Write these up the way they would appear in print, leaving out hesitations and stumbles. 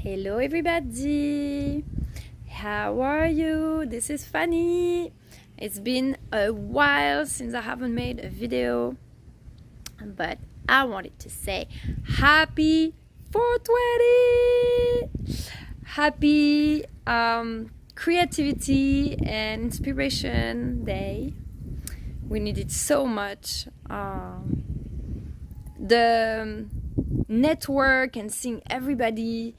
Hello everybody, how are you? This is Fanny. It's been a while since I haven't made a video, but I wanted to say happy 420, happy creativity and inspiration day. We need it so much. The network and seeing everybody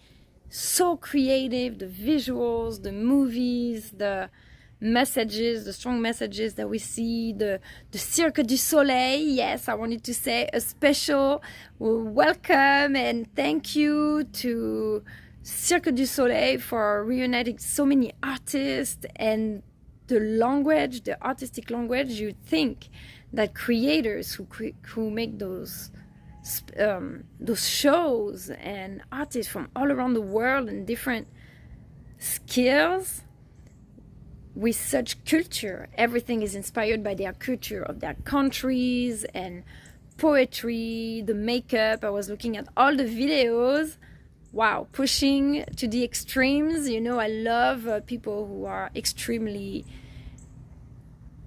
so creative, the visuals, the movies, the messages, the strong messages that we see, the Cirque du Soleil. Yes, I wanted to say a special welcome and thank you to Cirque du Soleil for reuniting so many artists and the language, the artistic language. You think that creators who make those shows and artists from all around the world and different skills with such culture, everything is inspired by their culture of their countries and poetry, the makeup. I was looking at all the videos. Wow, pushing to the extremes. You know, I love people who are extremely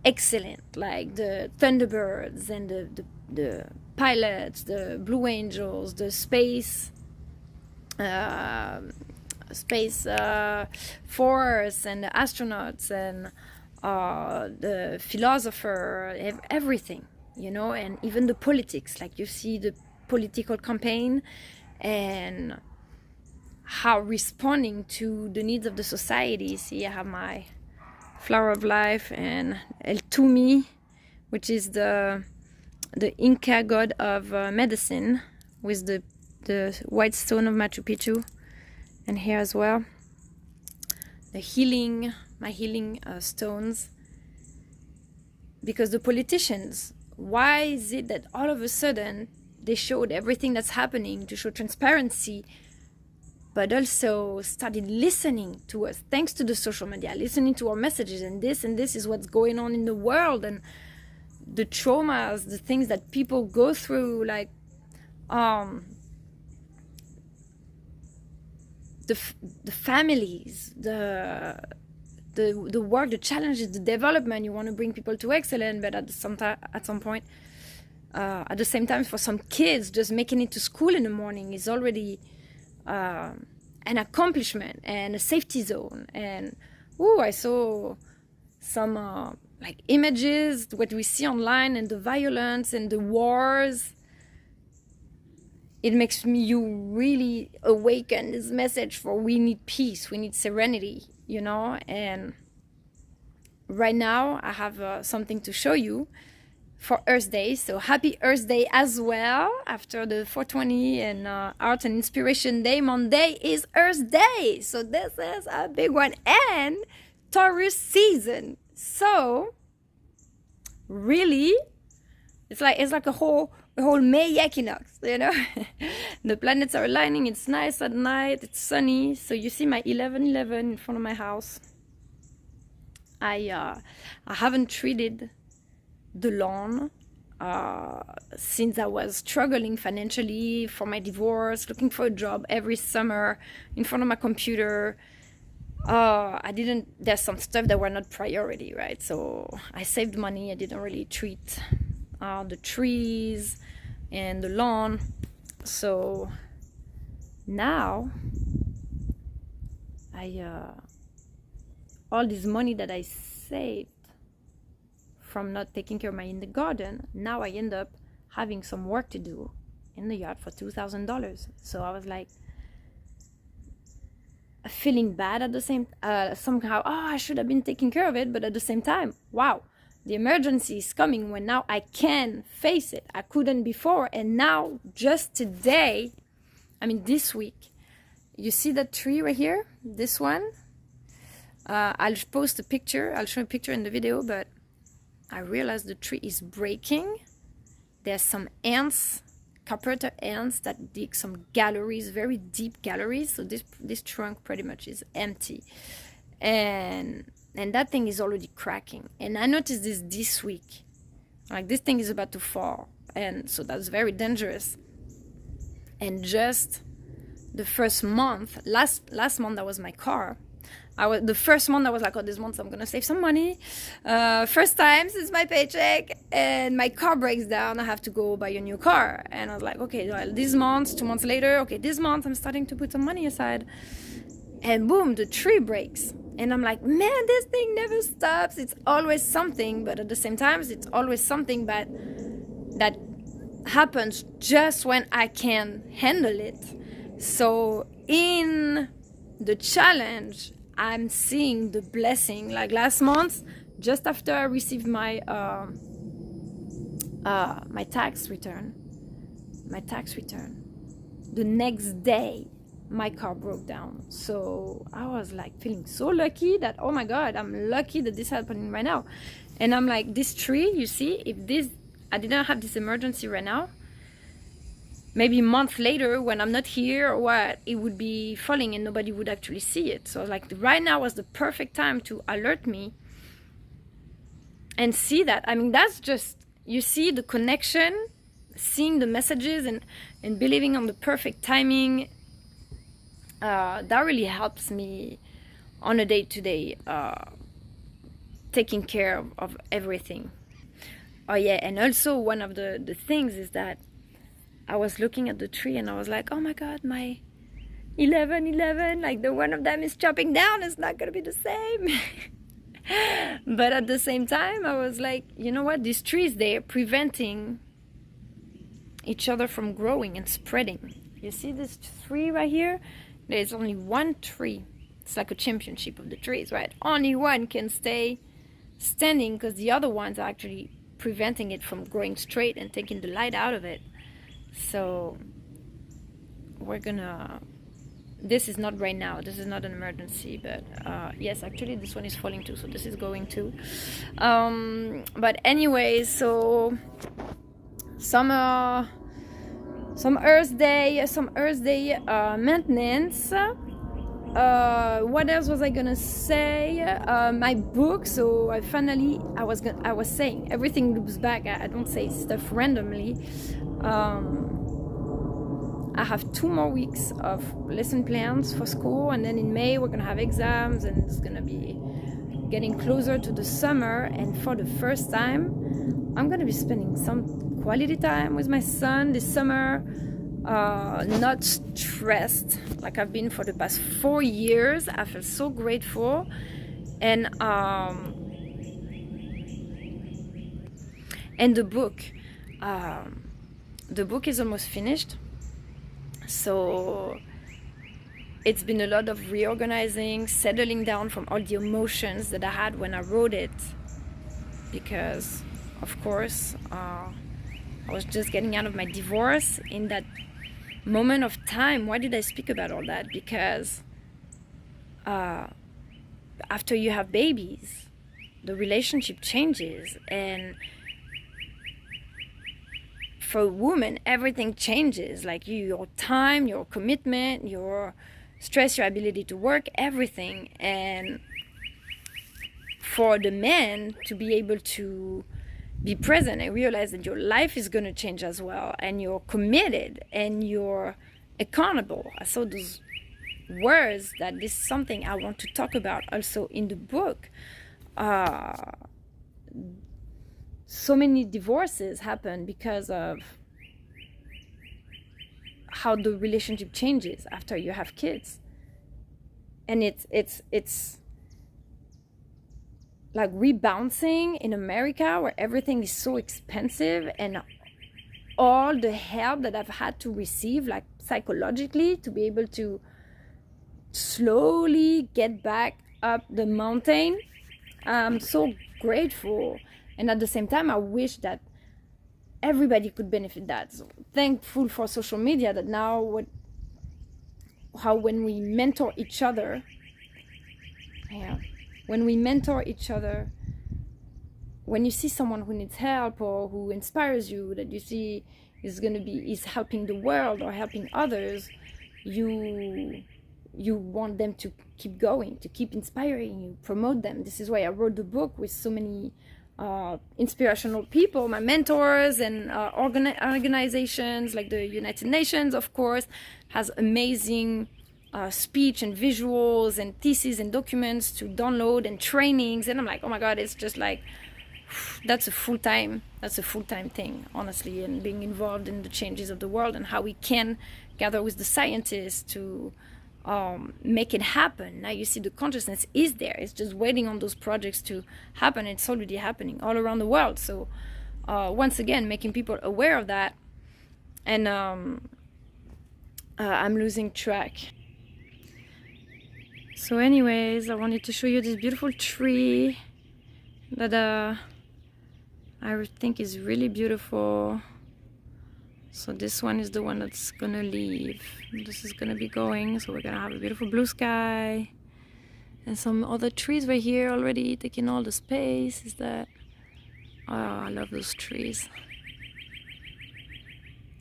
excellent, like the Thunderbirds and the pilots, the Blue Angels, the space force, and the astronauts, and the philosopher, everything, you know, and even the politics. Like you see the political campaign and how responding to the needs of the society. See, I have my flower of life and El Tumi, which is the Inca god of medicine, with the white stone of Machu Picchu, and here as well my healing stones. Because the politicians, why is it that all of a sudden they showed everything that's happening to show transparency, but also started listening to us thanks to the social media, listening to our messages, and this is what's going on in the world, and the traumas, the things that people go through, like the families, the work, the challenges, the development. You want to bring people to excellence, but at the same time, for some kids, just making it to school in the morning is already an accomplishment and a safety zone. And I saw some like images, what we see online, and the violence and the wars. It makes you really awaken this message for we need peace, we need serenity, you know. And right now I have something to show you for Earth Day. So happy Earth Day as well. After the 420 and Art and Inspiration Day, Monday is Earth Day. So this is a big one. And Taurus season. So really, it's like a whole May equinox, you know. The planets are aligning. It's nice at night. It's sunny. So you see my 1111 in front of my house. I haven't treated the lawn since I was struggling financially for my divorce, looking for a job every summer in front of my computer. There's some stuff that were not priority, right? So I saved money. I didn't really treat the trees and the lawn. So now all this money that I saved from not taking care of in the garden, now I end up having some work to do in the yard for $2,000. So I was like, feeling bad at the same somehow. I should have been taking care of it, but at the same time, wow, the emergency is coming when now I can face it. I couldn't before, and now just today, this week, you see that tree right here, this one. I'll post a picture. I'll show a picture in the video, but I realized the tree is breaking. There's some ants, carpenter ants, that dig some galleries, very deep galleries. So this trunk pretty much is empty, and that thing is already cracking. And I noticed this week, like this thing is about to fall, and so that's very dangerous. And just the first month, last month, that was my car. The first month I was like, oh, this month I'm gonna save some money. First time since my paycheck, and my car breaks down. I have to go buy a new car, and I was like, okay, well, this month, 2 months later, okay, this month I'm starting to put some money aside, and boom, the tree breaks, and I'm like, man, this thing never stops. It's always something, but at the same time, it's always something bad that happens just when I can handle it. So in the challenge, I'm seeing the blessing. Like last month, just after I received my my tax return, the next day my car broke down. So I was like feeling so lucky that, oh my God, I'm lucky that this is happening right now. And I'm like, this tree, you see, if I didn't have this emergency right now, maybe a month later when I'm not here or what, it would be falling and nobody would actually see it. So like right now was the perfect time to alert me and see that. I mean, that's just, you see the connection, seeing the messages and believing on the perfect timing. That really helps me on a day-to-day taking care of everything. Oh yeah, and also one of the things is that I was looking at the tree and I was like, oh my God, my 11, like the one of them is chopping down, it's not gonna be the same. But at the same time, I was like, you know what, these trees, they're preventing each other from growing and spreading. You see this tree right here? There's only one tree. It's like a championship of the trees, right? Only one can stay standing because the other ones are actually preventing it from growing straight and taking the light out of it. So we're gonna, this is not right now, this is not an emergency, but yes, actually this one is falling too, so this is going too. But anyways, so some Earth Day maintenance. What else was I gonna say? My book. So I was saying everything loops back. I don't say stuff randomly. I have 2 more weeks of lesson plans for school, and then in May we're gonna have exams, and it's gonna be getting closer to the summer. And for the first time, I'm gonna be spending some quality time with my son this summer. Not stressed like I've been for the past 4 years. I feel so grateful, and the book. The book is almost finished, so it's been a lot of reorganizing, settling down from all the emotions that I had when I wrote it, because of course I was just getting out of my divorce in that moment of time. Why did I speak about all that? Because after you have babies, the relationship changes, and for a woman, everything changes. Like your time, your commitment, your stress, your ability to work, everything. And for the man to be able to be present and realize that your life is going to change as well, and you're committed and you're accountable. I saw those words, that this is something I want to talk about also in the book. So many divorces happen because of how the relationship changes after you have kids. And it's like rebounding in America, where everything is so expensive, and all the help that I've had to receive, like psychologically, to be able to slowly get back up the mountain. I'm so grateful. And at the same time, I wish that everybody could benefit that. So thankful for social media, that now when we mentor each other, when you see someone who needs help or who inspires you, that you see is helping the world or helping others, you want them to keep going, to keep inspiring you, promote them. This is why I wrote the book with so many inspirational people, my mentors, and organizations like the United Nations, of course, has amazing speech and visuals and theses and documents to download and trainings. And I'm like, oh my God, it's just like, that's a full-time thing, honestly, and being involved in the changes of the world and how we can gather with the scientists to make it happen. Now you see the consciousness is there. It's just waiting on those projects to happen. It's already happening all around the world. So once again, making people aware of that. And I'm losing track. So anyways, I wanted to show you this beautiful tree that I think is really beautiful. So this one is the one that's gonna leave. This is gonna be going, so we're gonna have a beautiful blue sky. And some other trees right here already taking all the space. Is that, oh, I love those trees.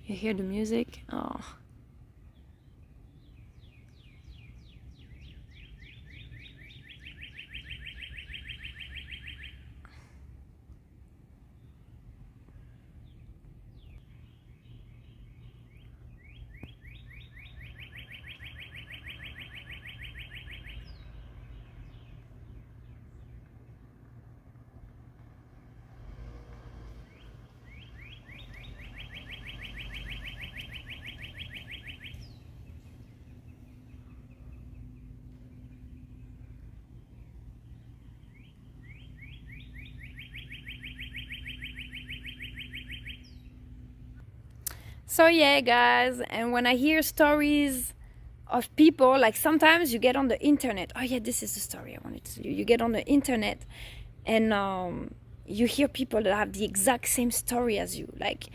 You hear the music? Oh. So yeah, guys, and when I hear stories of people, like sometimes you get on the internet. Oh yeah, this is the story I wanted to tell you. You get on the internet and you hear people that have the exact same story as you, like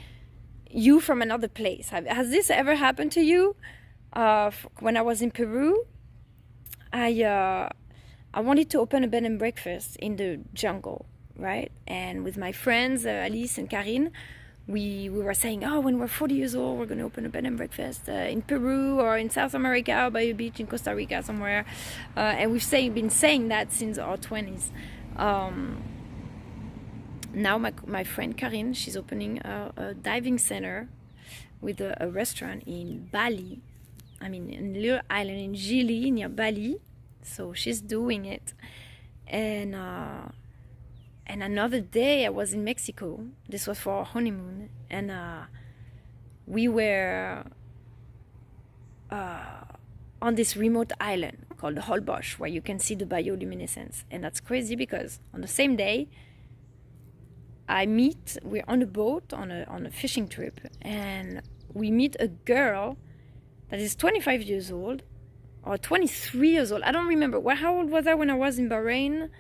you from another place. Has this ever happened to you? When I was in Peru, I wanted to open a bed and breakfast in the jungle, right? And with my friends, Alice and Karine, we were saying, oh, when we're 40 years old, we're going to open a bed and breakfast in Peru or in South America or by a beach in Costa Rica somewhere. And we've been saying that since our 20s. Now my friend Karine, she's opening a diving center with a restaurant in Bali. I mean, in a little island in Gili near Bali. So she's doing it. And another day I was in Mexico. This was for our honeymoon. And we were on this remote island called the Holbox, where you can see the bioluminescence. And that's crazy because on the same day, we're on a boat on a fishing trip. And we meet a girl that is 25 years old or 23 years old. I don't remember. How old was I when I was in Bahrain?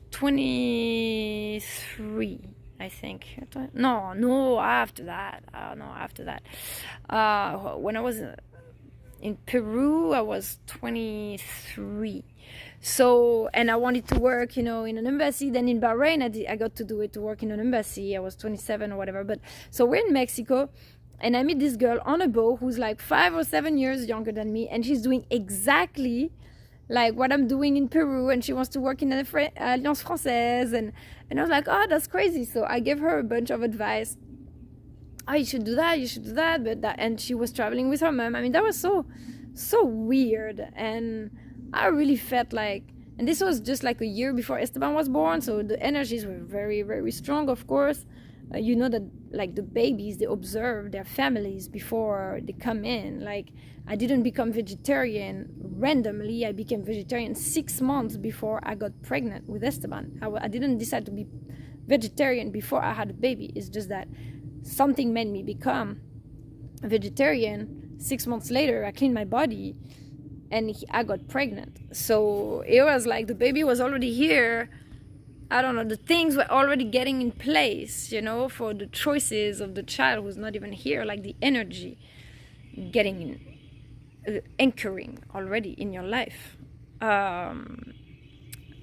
23, I think. No, after that. When I was in Peru, I was 23. So, and I wanted to work, in an embassy. Then in Bahrain, I got to do it to work in an embassy. I was 27 or whatever. But so we're in Mexico, and I meet this girl on a boat who's like 5 or 7 years younger than me, and she's doing exactly like what I'm doing in Peru, and she wants to work in the Alliance Française, and I was like, oh, that's crazy. So I gave her a bunch of advice. Oh, you should do that, and she was traveling with her mom. I mean, that was so weird, and I really felt like, and this was just like a year before Esteban was born, so the energies were very, very strong, of course. That like the babies, they observe their families before they come in. Like, I didn't become vegetarian randomly. I became vegetarian 6 months before I got pregnant with Esteban. I didn't decide to be vegetarian before I had a baby. It's just that something made me become a vegetarian. 6 months later, I cleaned my body and I got pregnant. So it was like the baby was already here. I don't know, the things were already getting in place, for the choices of the child who's not even here, like the energy getting anchoring already in your life.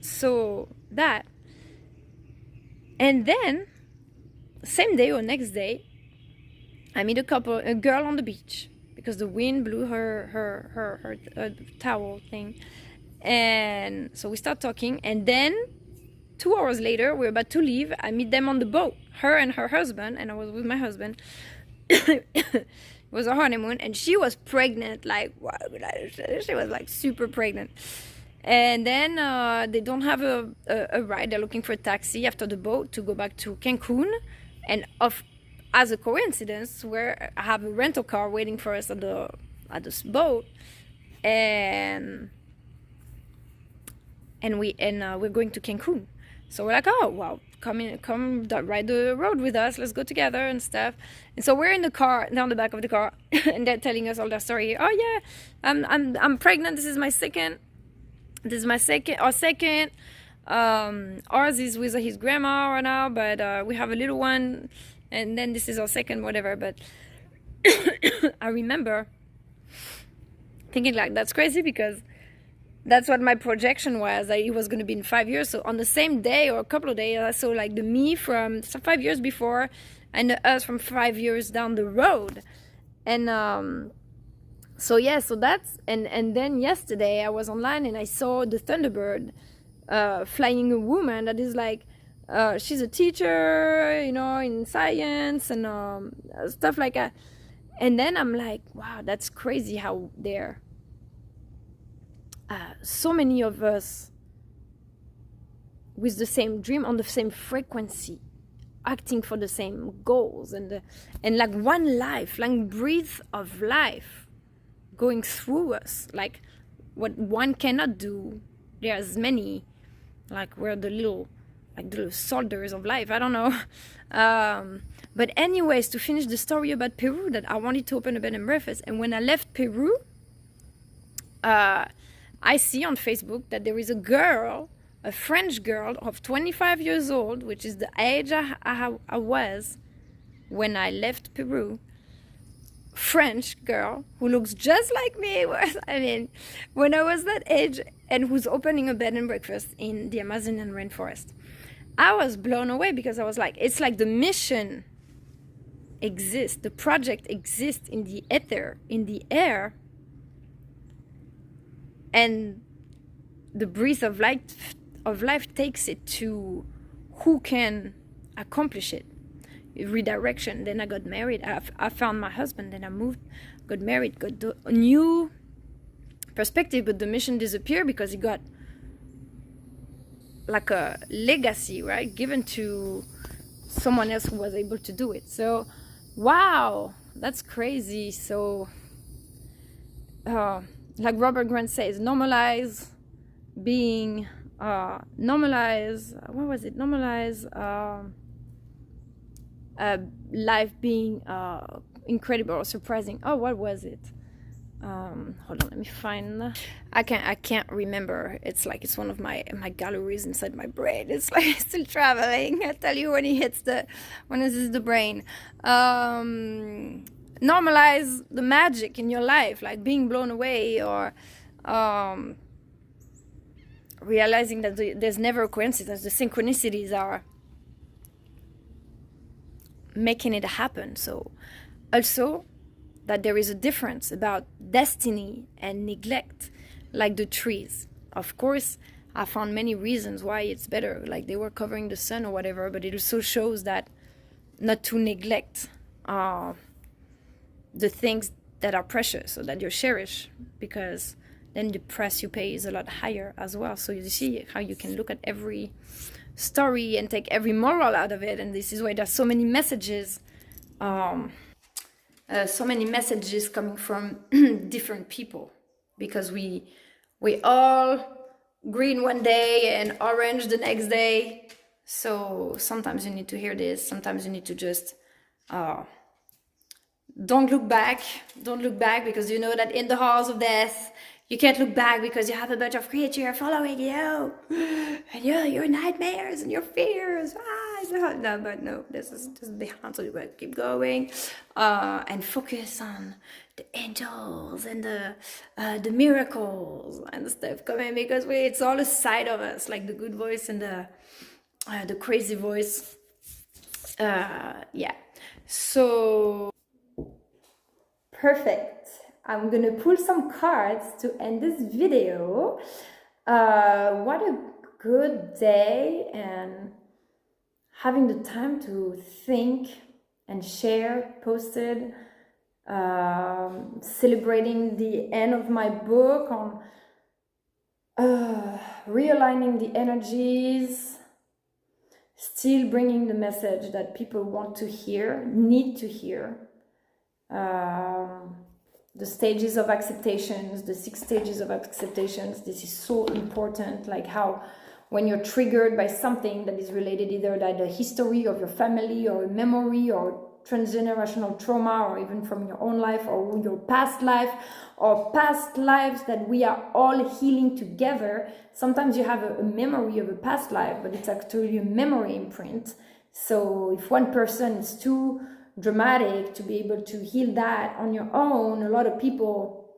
So that, and then same day or next day, I meet a girl on the beach because the wind blew her towel thing, and so we start talking, and then 2 hours later, we're about to leave. I meet them on the boat, her and her husband, and I was with my husband. It was a honeymoon, and she was pregnant, like, wow, she was like super pregnant. And then they don't have a ride. They're looking for a taxi after the boat to go back to Cancun. And as a coincidence, where I have a rental car waiting for us at this boat, and we're going to Cancun. So we're like, oh wow, come ride the road with us. Let's go together and stuff. And so we're in the car, down the back of the car, and they're telling us all their story. Oh yeah, I'm pregnant. This is my second. Our second. Ours is with his grandma right now, but we have a little one, and then this is our second, whatever. But I remember thinking like, that's crazy, because that's what my projection was. Like, it was going to be in 5 years. So on the same day or a couple of days, I saw like the me from 5 years before and the us from 5 years down the road. And so yeah, so that's, and then yesterday I was online and I saw the Thunderbird flying a woman that is like, she's a teacher, you know, in science and stuff like that. And then I'm like, wow, that's crazy how they're so many of us with the same dream, on the same frequency, acting for the same goals, and like one life, like breath of life going through us. Like what one cannot do, there's many, like we're the little soldiers of life. I don't know. But anyways, to finish the story about Peru, that I wanted to open a bed and breakfast, and when I left Peru, I see on Facebook that there is a girl, a French girl of 25 years old, which is the age I was when I left Peru. French girl who looks just like me. I mean, when I was that age, and who's opening a bed and breakfast in the Amazonian rainforest. I was blown away, because I was like, it's like the mission exists, the project exists in the ether, in the air, and the breath of life takes it to who can accomplish it. Redirection. Then I got married. I found my husband. Then I moved, got married, got a new perspective. But the mission disappeared because it got like a legacy, right, given to someone else who was able to do it. So, wow, that's crazy. So, like Robert Grant says, normalize being, normalize, what was it? Normalize life being incredible or surprising. Oh, what was it? Hold on, let me find. I can't remember. It's like it's one of my galleries inside my brain. It's like still traveling. I tell you, when it hits the brain. Normalize the magic in your life, like being blown away, or realizing that there's never a coincidence. The synchronicities are making it happen. So also that there is a difference about destiny and neglect, like the trees. Of course, I found many reasons why it's better, like they were covering the sun or whatever, but it also shows that not to neglect the things that are precious, so that you cherish, because then the price you pay is a lot higher as well. So you see how you can look at every story and take every moral out of it. And this is why there's so many messages, coming from different people, because we all green one day and orange the next day. So sometimes you need to hear this. Sometimes you need to just don't look back, because you know that in the halls of death you can't look back, because you have a bunch of creatures following you, and your nightmares and your fears. No, this is behind. So you gotta keep going and focus on the angels and the miracles and the stuff coming, because it's all a side of us, like the good voice and the crazy voice. Yeah. So perfect. I'm gonna pull some cards to end this video. What a good day and having the time to think and share, posted, celebrating the end of my book, on realigning the energies, still bringing the message that people want to hear, need to hear. The stages of acceptations, the 6 stages of acceptations, this is so important. Like how when you're triggered by something that is related either to the history of your family or memory or transgenerational trauma, or even from your own life or your past life or past lives that we are all healing together. Sometimes you have a memory of a past life, but it's actually a memory imprint. So if one person is too dramatic to be able to heal that on your own, a lot of people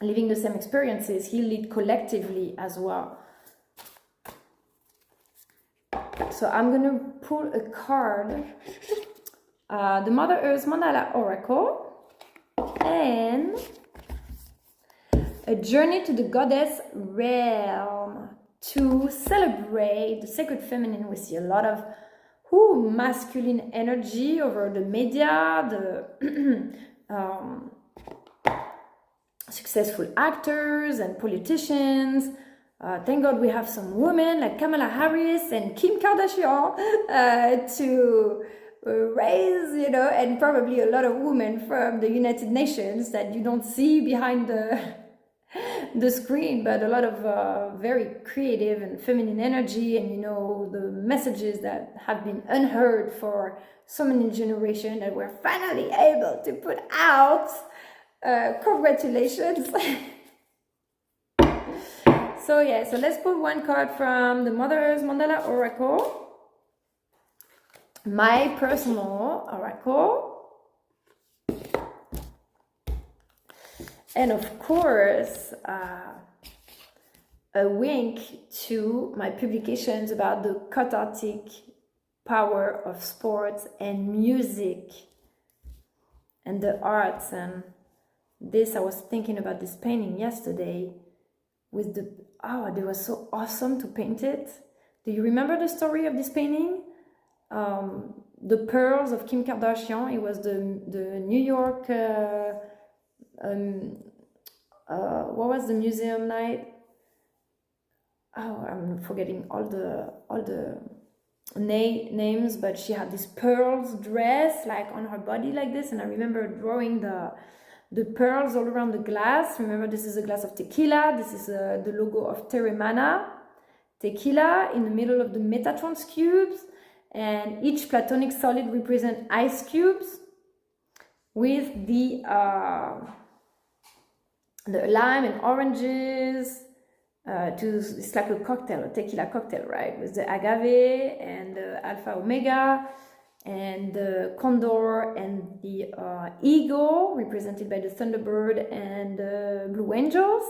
living the same experiences heal it collectively as well. So I'm going to pull a card, the Mother Earth Mandala Oracle, and a journey to the goddess realm to celebrate the sacred feminine. We see a lot of masculine energy over the media, the successful actors and politicians. Thank God we have some women like Kamala Harris and Kim Kardashian to raise, and probably a lot of women from the United Nations that you don't see behind the screen, but a lot of very creative and feminine energy, and the messages that have been unheard for so many generations that we're finally able to put out. Congratulations. So let's pull one card from the Mother Earth Mandala Oracle, my personal oracle, and of course a wink to my publications about the cathartic power of sports and music and the arts. And this, I was thinking about this painting yesterday with it was so awesome to paint it. Do you remember the story of this painting? The Pearls of Kim Kardashian. It was the New York, what was the museum night? I'm forgetting all the names, but she had this pearls dress like on her body like this, and I remember drawing the pearls all around the glass. Remember, this is a glass of tequila. This is the logo of Teremana tequila in the middle of the Metatrons cubes, and each platonic solid represents ice cubes with the lime and oranges. It's like a cocktail, a tequila cocktail, right? With the agave and the alpha omega and the condor and the eagle, represented by the thunderbird and the blue angels.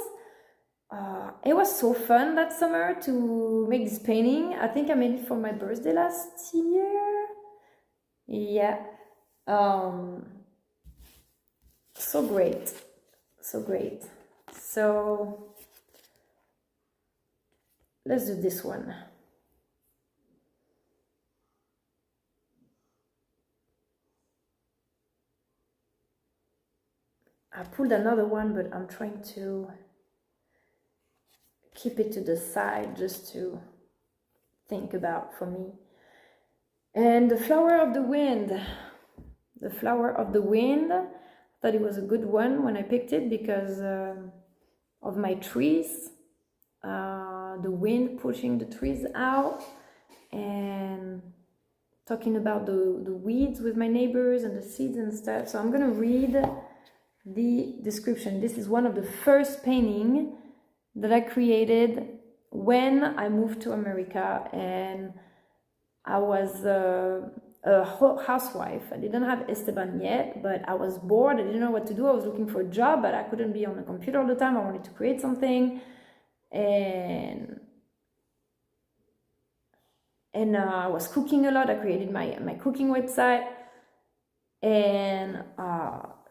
It was so fun that summer to make this painting. I think I made it for my birthday last year. Yeah. So great. So let's do this one. I pulled another one, but I'm trying to keep it to the side just to think about for me. And the flower of the wind. The flower of the wind. I thought it was a good one when I picked it because of my trees. The wind pushing the trees out, and talking about the weeds with my neighbors and the seeds and stuff. So I'm gonna read the description. This is one of the first painting that I created when I moved to America, and I was a housewife. I didn't have Esteban yet, but I was bored. I didn't know what to do. I was looking for a job, but I couldn't be on the computer all the time. I wanted to create something, and I was cooking a lot. I created my cooking website, and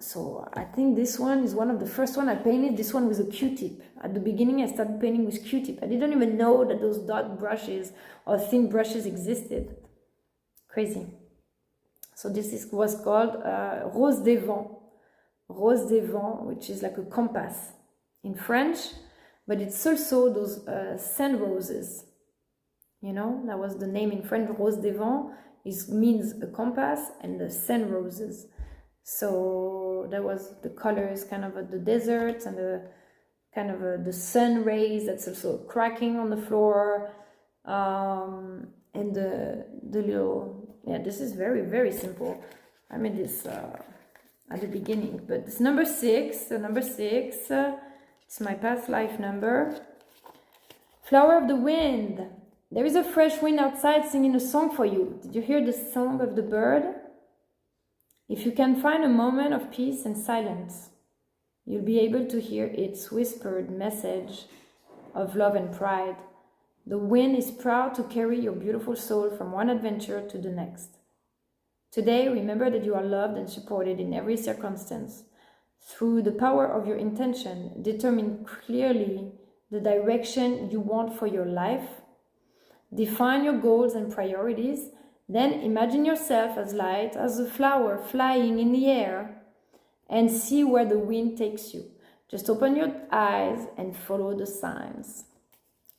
So I think this one is one of the first one I painted. This one with a Q-tip. At the beginning, I started painting with Q-tip. I didn't even know that those dot brushes or thin brushes existed. Crazy. So this was called Rose des Vents. Rose des Vents, which is like a compass in French, but it's also those sand roses. You know, that was the name in French. Rose des Vents means a compass, and the sand roses. So that was the colors, kind of the deserts and the kind of the sun rays that's also cracking on the floor, and the little, yeah, this is very, very simple. I made this at the beginning, but it's number 6. So number 6, it's my past life number. Flower of the wind. There is a fresh wind outside singing a song for you. Did you hear the song of the bird? If you can find a moment of peace and silence, you'll be able to hear its whispered message of love and pride. The wind is proud to carry your beautiful soul from one adventure to the next. Today, remember that you are loved and supported in every circumstance. Through the power of your intention, determine clearly the direction you want for your life. Define your goals and priorities. Then imagine yourself as light as a flower flying in the air and see where the wind takes you. Just open your eyes and follow the signs.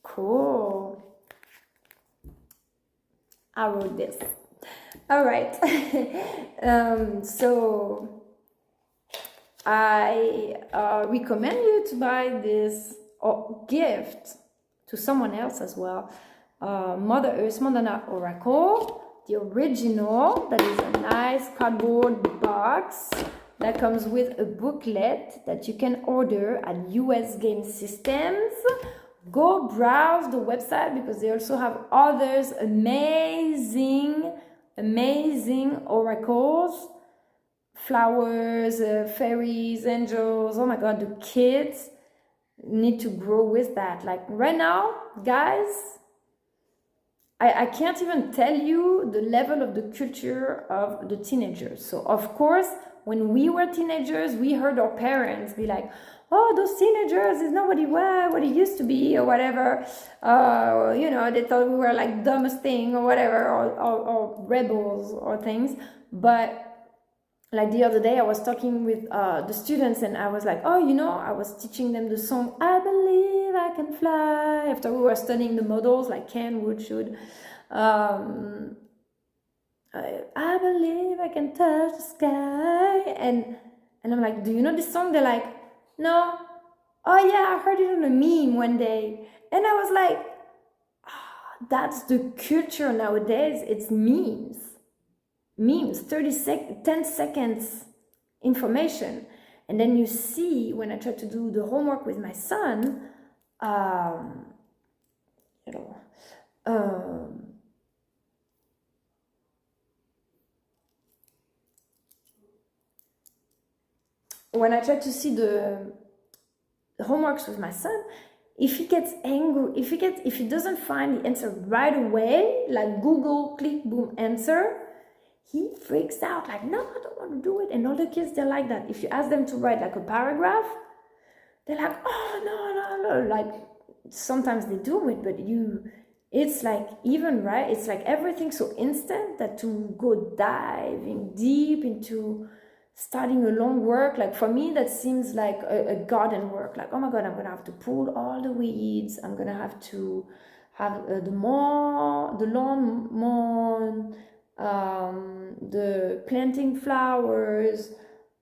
Cool. I wrote this. All right. So I recommend you to buy this gift to someone else as well. Mother Earth Mandala Oracle. The original, that is a nice cardboard box that comes with a booklet that you can order at US Game Systems. Go browse the website because they also have others amazing oracles, flowers, fairies, angels. Oh my god, the kids need to grow with that. Like right now, guys, I can't even tell you the level of the culture of the teenagers. So of course, when we were teenagers, we heard our parents be like, oh, those teenagers is not what it used to be or whatever. You know, they thought we were like dumbest thing or whatever, or rebels or things. But like the other day, I was talking with the students and I was like, oh, you know, I was teaching them the song, I Believe I Can Fly, after we were studying the models like can, would, should. I believe I can touch the sky. And I'm like, do you know this song? They're like, no. Oh yeah, I heard it on a meme one day. And I was like, oh, that's the culture nowadays. It's memes. 10 seconds information. And then you see, when I try to do the homework with my son, when I try to see the homeworks with my son, if he gets angry, if he doesn't find the answer right away, like Google, click, boom, answer, he freaks out, like, no, I don't want to do it. And all the kids, they're like that. If you ask them to write like a paragraph, they're like, oh, no. Like, sometimes they do it, but it's like, even, right? It's like everything so instant that to go diving deep into starting a long work, like for me, that seems like a garden work. Like, oh my God, I'm going to have to pull all the weeds. I'm going to have to have the lawn mown, the planting flowers,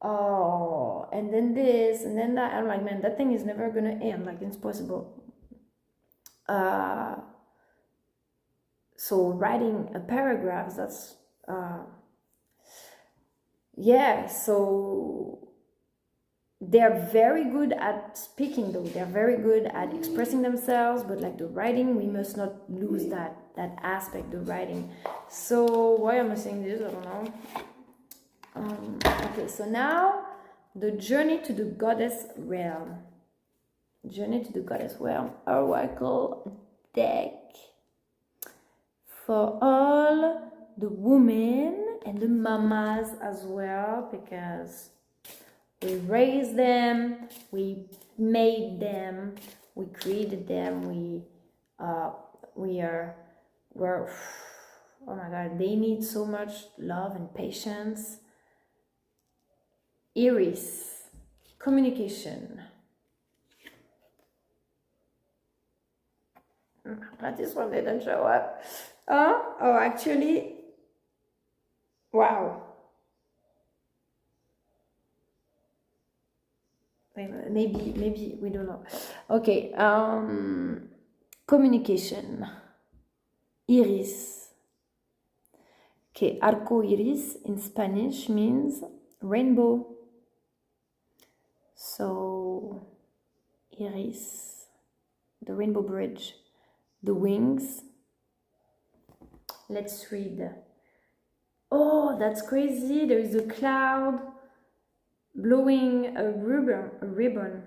and then this and then that. I'm like, man, that thing is never gonna end. Like, it's possible. So writing a paragraph, that's yeah. So they're very good at speaking, though. They're very good at expressing themselves, but like the writing, we must not lose that aspect of writing. So why am I saying this? I don't know. Okay, so now the journey to the goddess realm. Journey to the goddess realm. Oracle deck for all the women and the mamas as well, because We raised them, we made them, we created them, we're, oh my God, they need so much love and patience. Iris, communication. But this one didn't show up. Oh, actually, wow. Maybe we don't know. Okay, communication. Iris. Okay, arco iris in Spanish means rainbow. So, iris, the rainbow bridge. The wings. Let's read. Oh, that's crazy. There is a cloud blowing a ribbon.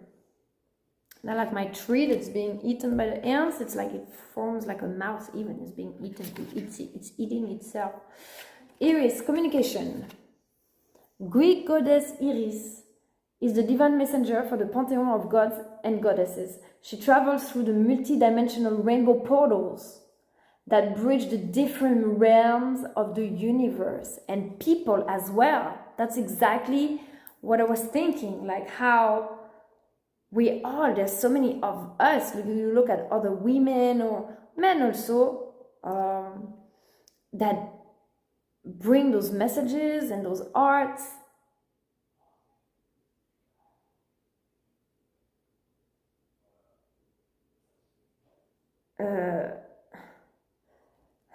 Not like my tree that's being eaten by the ants. It's like it forms like a mouse even. It's being eaten. It's eating itself. Iris, communication. Greek goddess Iris is the divine messenger for the pantheon of gods and goddesses. She travels through the multi-dimensional rainbow portals that bridge the different realms of the universe and people as well. That's exactly what I was thinking, like how we are, there's so many of us. You look at other women or men also that bring those messages and those arts.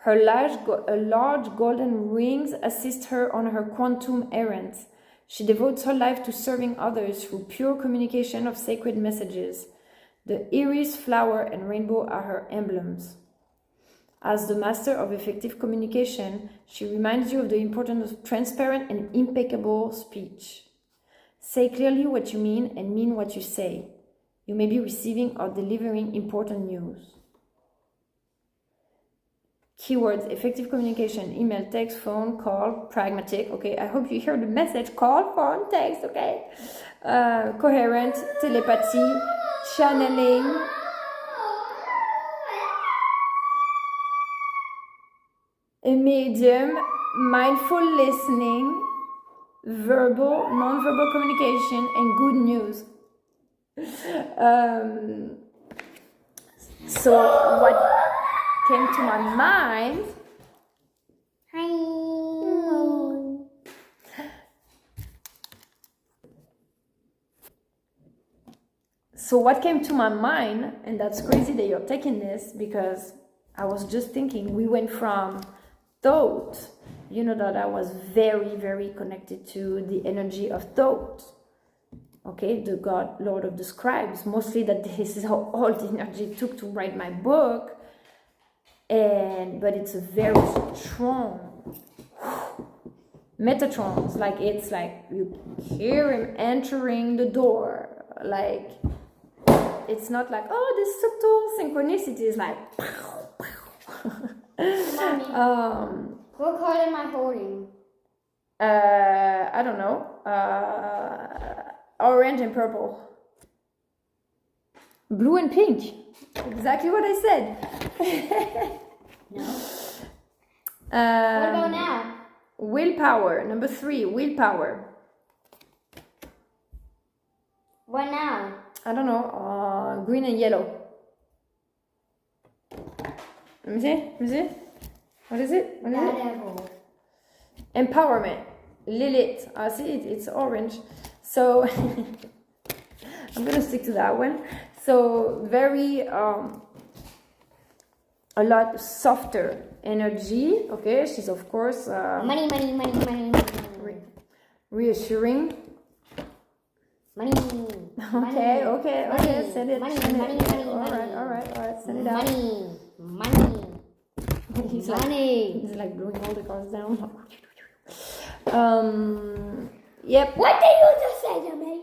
Her large golden rings assist her on her quantum errands. She devotes her life to serving others through pure communication of sacred messages. The iris, flower, and rainbow are her emblems. As the master of effective communication, she reminds you of the importance of transparent and impeccable speech. Say clearly what you mean and mean what you say. You may be receiving or delivering important news. Keywords: effective communication, email, text, phone, call, pragmatic. Okay, I hope you hear the message. Call, phone, text, okay? Coherent, telepathy, channeling. A medium, mindful listening, verbal, non-verbal communication, and good news. So what came to my mind. Hi. Hello. So what came to my mind, and that's crazy that you're taking this, because I was just thinking, we went from thought, you know, that I was very, very connected to the energy of thought. Okay, the God, Lord of the Scribes, mostly that this is how all the energy took to write my book. But it's a very strong Metatrons, like it's like you hear him entering the door, like it's not like, oh, this subtle synchronicity is like Mommy, what color am I holding? I don't know, orange and purple, blue and pink. Exactly what I said. No. What about now? Willpower. Number 3, willpower. What now? I don't know. Green and yellow. Let me see. What is it? Devil. Empowerment. Lilith. See, it's orange. So I'm gonna stick to that one. So very a lot softer energy. Okay, she's of course money. Reassuring. Money. Okay. Send it. Money. All right. Send it out. Money. He's like blowing all the cards down. Yep. What did you just say to me?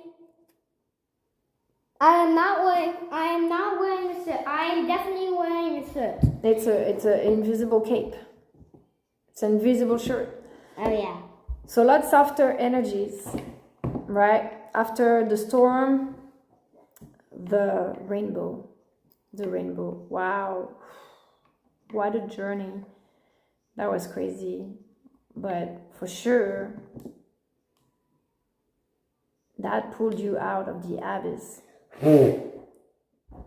I am not wearing a suit. I am definitely wearing a suit. It's an invisible cape. It's an invisible shirt. Oh yeah. So a lot softer energies, right? after the storm, the rainbow. Wow, what a journey. That was crazy, but for sure that pulled you out of the abyss.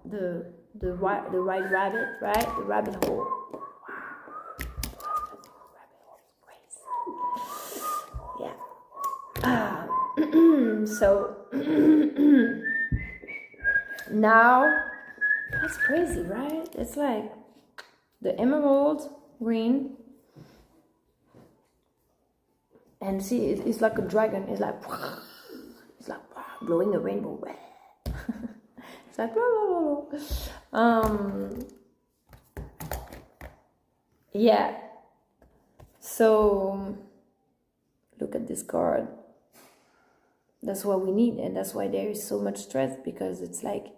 The white rabbit, right? The rabbit hole. Wow. Yeah. So now that's crazy, right? It's like the emerald green, and see, it's like a dragon. It's like blowing a rainbow. It's like blah, blah, blah. Yeah. So look at this card. That's what we need, and that's why there is so much stress, because it's like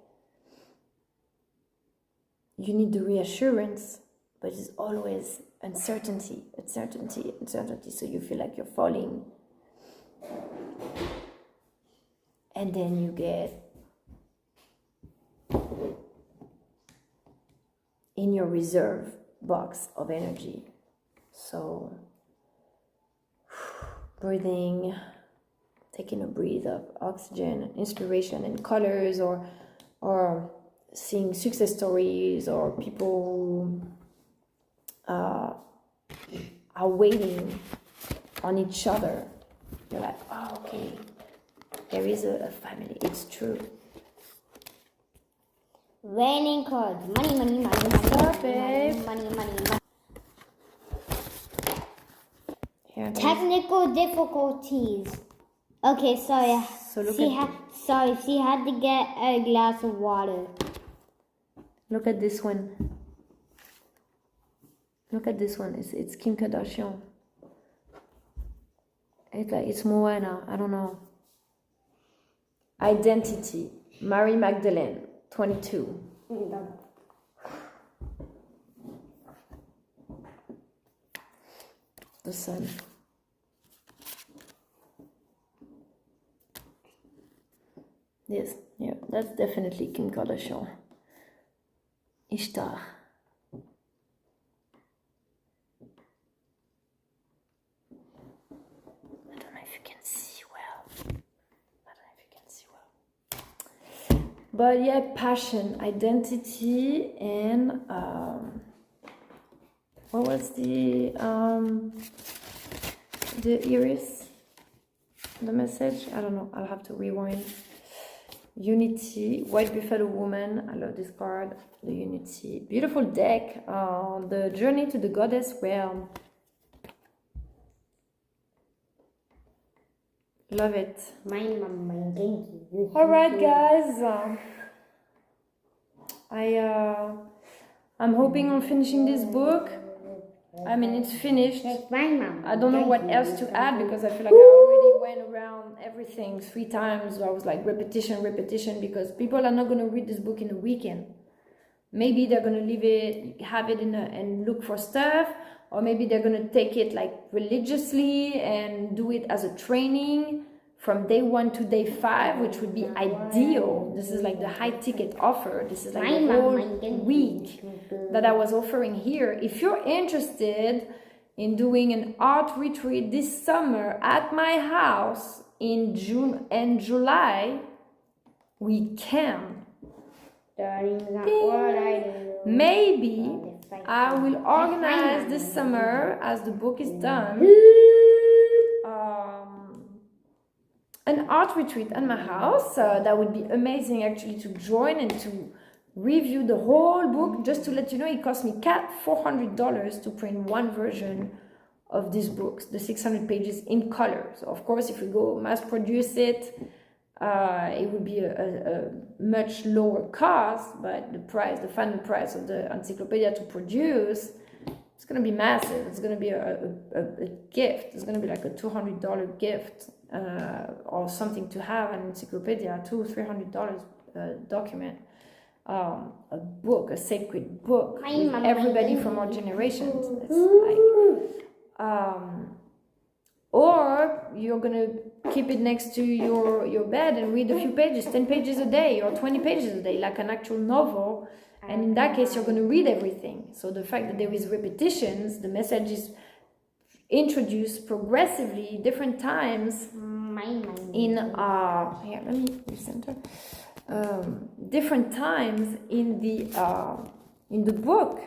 you need the reassurance, but it's always uncertainty. So you feel like you're falling, and then you get in your reserve box of energy. So breathing, taking a breath of oxygen, inspiration, and colors, or seeing success stories, or people who are waiting on each other. You're like, oh, okay, there is a family. It's true. Raining cards. Money. Stop it. Money. Here, Technical difficulties. Okay, sorry. So look She had to get a glass of water. Look at this one. It's Kim Kardashian. It's Moana. I don't know. Identity. Mary Magdalene, 22. The sun. Yes, yeah, that's definitely Kim Kardashian. Ishtar. I don't know if you can see well. But yeah, passion, identity, and what was the iris? The message? I don't know. I'll have to rewind. Unity, White Buffalo Woman. I love this card. The Unity. Beautiful deck. The Journey to the Goddess Realm. Love it. Alright, guys. I'm hoping on finishing this book. I mean, it's finished. I don't know what else to add, because I feel like I already went around everything 3 times. I was like repetition, because people are not going to read this book in a weekend. Maybe they're going to leave it, have it and look for stuff, or maybe they're going to take it like religiously and do it as a training from day 1 to day 5, which would be ideal. This is like the high ticket offer. This is like the whole week that I was offering here. If you're interested in doing an art retreat this summer at my house in June and July, we can. Maybe I will organize this summer, as the book is done, an art retreat at my house. That would be amazing, actually, to join and to review the whole book. Just to let you know, it cost me $400 to print one version of this book, the 600 pages in color. So of course, if we go mass produce it, it would be a much lower cost, but the final price of the encyclopedia to produce, it's going to be massive. It's going to be a gift. It's going to be like a $200 gift, or something, to have an encyclopedia, $200-300 document, a book, a sacred book with everybody from our generations. It's like or you're gonna keep it next to your bed and read a few pages, 10 pages a day or 20 pages a day, like an actual novel. And in that case, you're gonna read everything. So the fact that there is repetitions, the message is introduced progressively, different times in here, let me recenter. Different times in the book.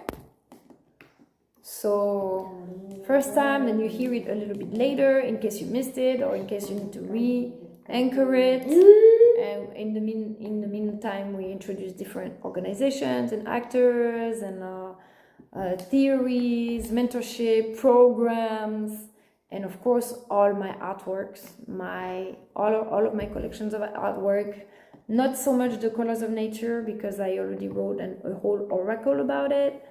So first time, then you hear it a little bit later in case you missed it, or in case you need to re-anchor it. And in the meantime, we introduce different organizations and actors and theories, mentorship programs, and of course all my artworks, all of my collections of artwork. Not so much the colors of nature, because I already wrote a whole oracle about it,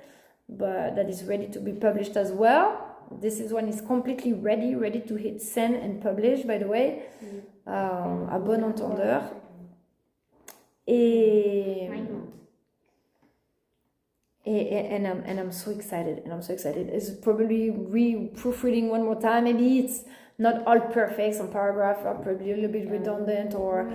but that is ready to be published as well. This one is completely ready to hit send and publish, by the way, à bon entendeur. And I'm so excited, It's probably proofreading one more time. Maybe it's not all perfect. Some paragraphs are probably a little bit redundant, or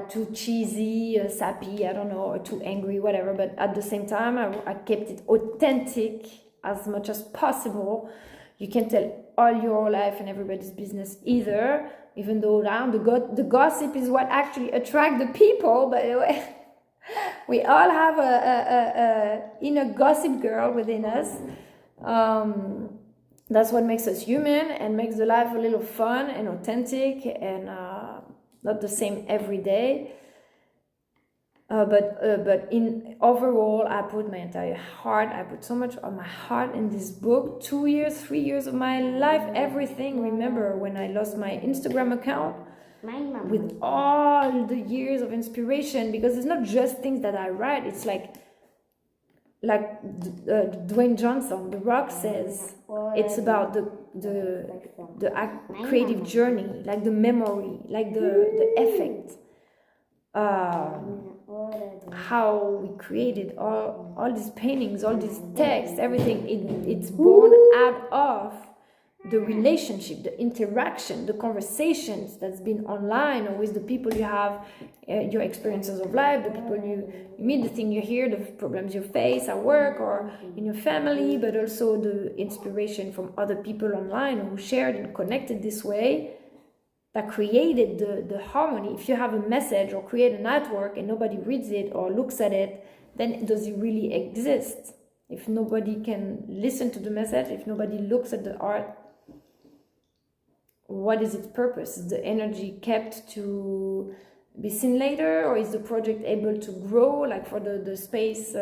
too cheesy, sappy, I don't know, or too angry, whatever. But at the same time, I kept it authentic as much as possible. You can tell all your life and everybody's business either, even though now the gossip is what actually attracts the people, by the way. We all have a inner gossip girl within us. That's what makes us human and makes the life a little fun and authentic, and not the same every day. But in overall, I put my entire heart. I put so much of my heart in this book. 2 years, 3 years of my life, everything. Remember when I lost my Instagram account? With all the years of inspiration, because it's not just things that I write. It's like Dwayne Johnson, The Rock, says, it's about the creative journey, like the memory, like the effect, how we created all these paintings, all these texts, everything. It's born out of the relationship, the interaction, the conversations that's been online, or with the people you have, your experiences of life, the people you meet, the thing you hear, the problems you face at work or in your family, but also the inspiration from other people online who shared and connected this way, that created the harmony. If you have a message or create an artwork and nobody reads it or looks at it, then does it really exist? If nobody can listen to the message, if nobody looks at the art, what is its purpose? Is the energy kept to be seen later, or is the project able to grow, like for the space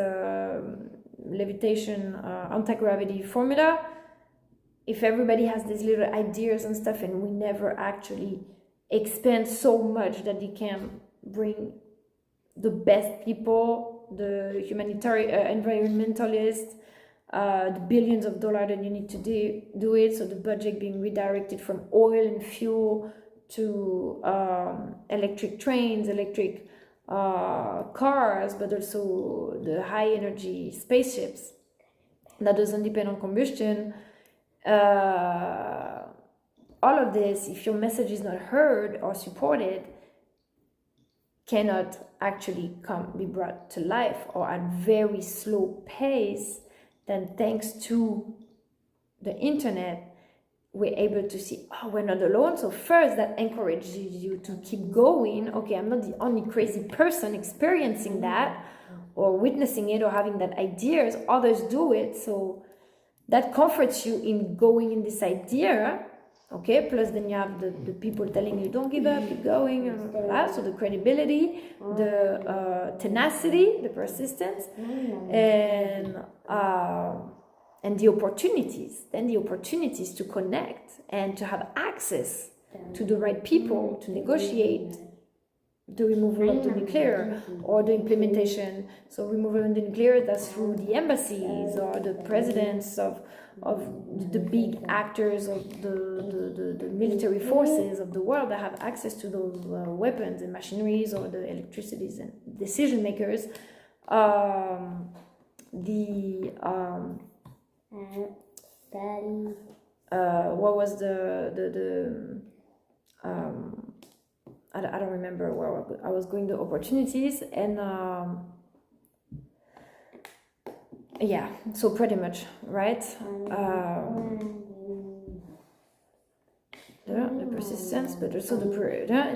levitation anti-gravity formula? If everybody has these little ideas and stuff, and we never actually expand so much that it can bring the best people, the humanitarian environmentalists, the billions of dollars that you need to do it, so the budget being redirected from oil and fuel to electric trains, electric cars, but also the high energy spaceships that doesn't depend on combustion. All of this, if your message is not heard or supported, cannot actually be brought to life, or at very slow pace. Then thanks to the internet, we're able to see, oh, we're not alone. So first, that encourages you to keep going. Okay, I'm not the only crazy person experiencing that or witnessing it or having that ideas. Others do it. So that comforts you in going in this idea. Okay, plus then you have the people telling you, don't give up, keep going. So the credibility, the tenacity, the persistence, and the opportunities. Then the opportunities to connect and to have access to the right people to negotiate the removal of the nuclear or the implementation. So removal of the nuclear, that's through the embassies or the presidents of the big actors of the military forces of the world that have access to those weapons and machineries, or the electricities and decision makers. Study. What was I don't remember where I was going, the opportunities, and yeah, so pretty much, right? The persistence, but also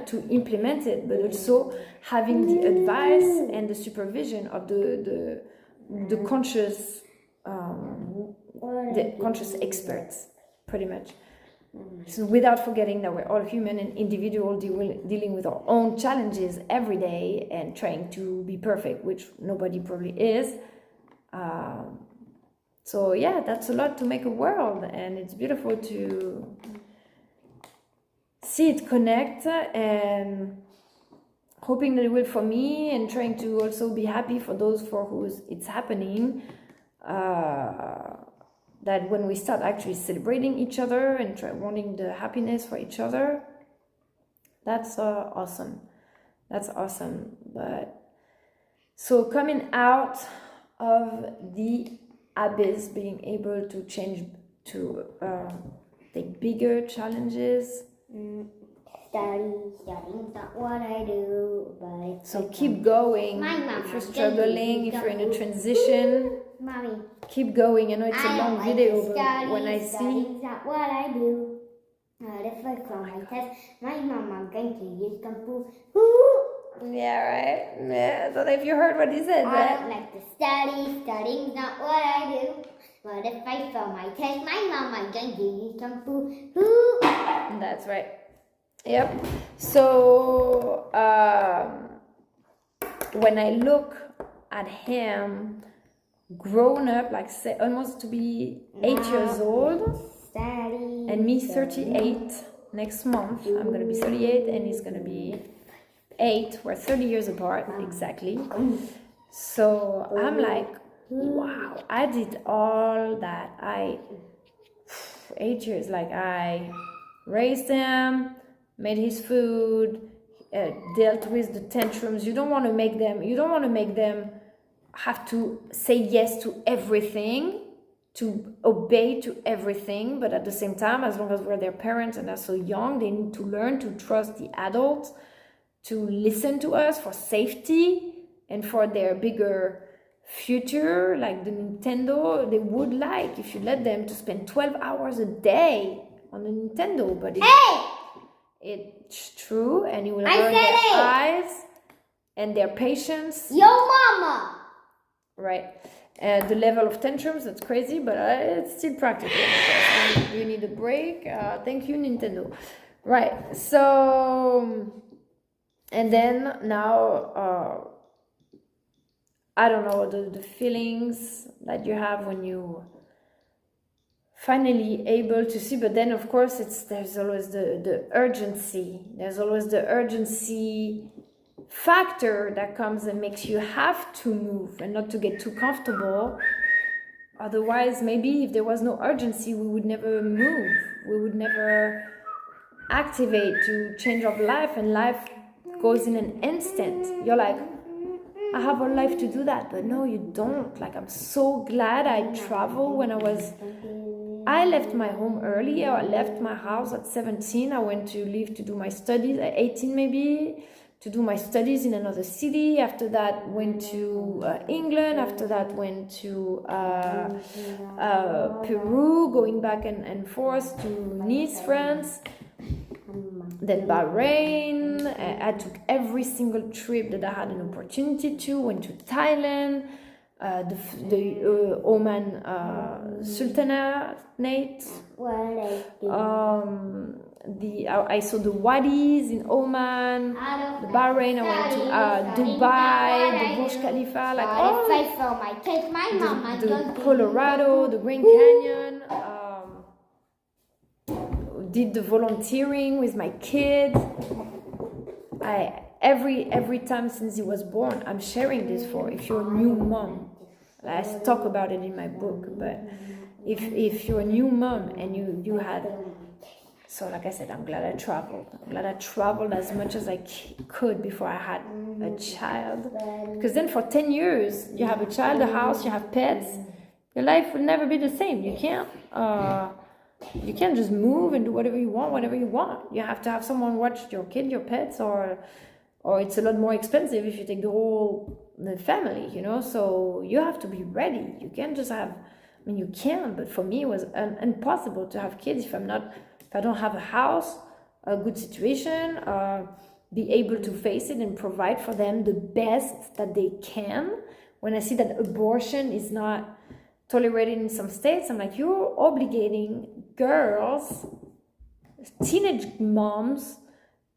to implement it, but also having the advice and the supervision of the conscious experts, pretty much. So without forgetting that we're all human and individual, dealing with our own challenges every day and trying to be perfect, which nobody probably is. So yeah, that's a lot to make a world, and it's beautiful to see it connect, and hoping that it will for me, and trying to also be happy for those for who it's happening. That when we start actually celebrating each other and wanting the happiness for each other, that's awesome. That's awesome. But so coming out of the abyss, being able to change, to take bigger challenges. Studying's not what I do, but so keep going. If you're struggling, if you're in a transition, Mommy, keep going. I know it's a long video, but when I see studying's not what I do. If I fail my test, my mama going to use Kung Fu. Yeah, right. Yeah, so if you heard what he said, I right? don't like to study. Studying's not what I do. But if I fail my test, my mama going to use Kung Fu. That's right. Yep. So when I look at him grown up, like say almost to be 8 years old, and me 38 next month, I'm gonna be 38 and he's gonna be 8. We're 30 years apart exactly. So I'm like, wow, I did all that. 8 years, like I raised him, made his food, dealt with the tantrums. You don't want to make them have to say yes to everything, to obey to everything, but at the same time, as long as we're their parents and they're so young, they need to learn to trust the adults, to listen to us for safety and for their bigger future, like the Nintendo. They would like if you let them to spend 12 hours a day on the Nintendo, but it's true, and you will learn their eyes and their patience. Yo, mama! Right. The level of tantrums, that's crazy, but it's still practical. You need a break. Thank you, Nintendo. Right. So, and then now, I don't know, the feelings that you have when you finally able to see, but then of course there's always the urgency. There's always the urgency factor that comes and makes you have to move and not to get too comfortable. Otherwise, maybe if there was no urgency, we would never move. We would never activate to change our life, and life goes in an instant. You're like, I have a life to do that, but no, you don't. Like, I'm so glad I traveled when I left my home early. I left my house at 17. I went to leave to do my studies at 18 maybe, to do my studies in another city. After that, went to England. After that, went to Peru, going back and forth to Nice, France. Then Bahrain. I took every single trip that I had an opportunity to. Went to Thailand, the Oman Sultanate. I saw the wadis in Oman, the Bahrain. I went to Dubai, the Burj Khalifa, like all the Colorado, the Grand Canyon. Did the volunteering with my kids. Every time since he was born, I'm sharing this for if you're a new mom. I talk about it in my book, but if you're a new mom and you had, so like I said, I'm glad I traveled. I'm glad I traveled as much as I could before I had a child. Because then for 10 years, you have a child, a house, you have pets. Your life will never be the same. You can't just move and do whatever you want whenever you want. You have to have someone watch your kid, your pets, or it's a lot more expensive if you take the family, you know. So you have to be ready. You can't just have. I mean, you can, but for me, it was impossible to have kids if I don't have a house, a good situation, be able to face it and provide for them the best that they can. When I see that abortion is not tolerated in some states, I'm like, you're obligating girls, teenage moms,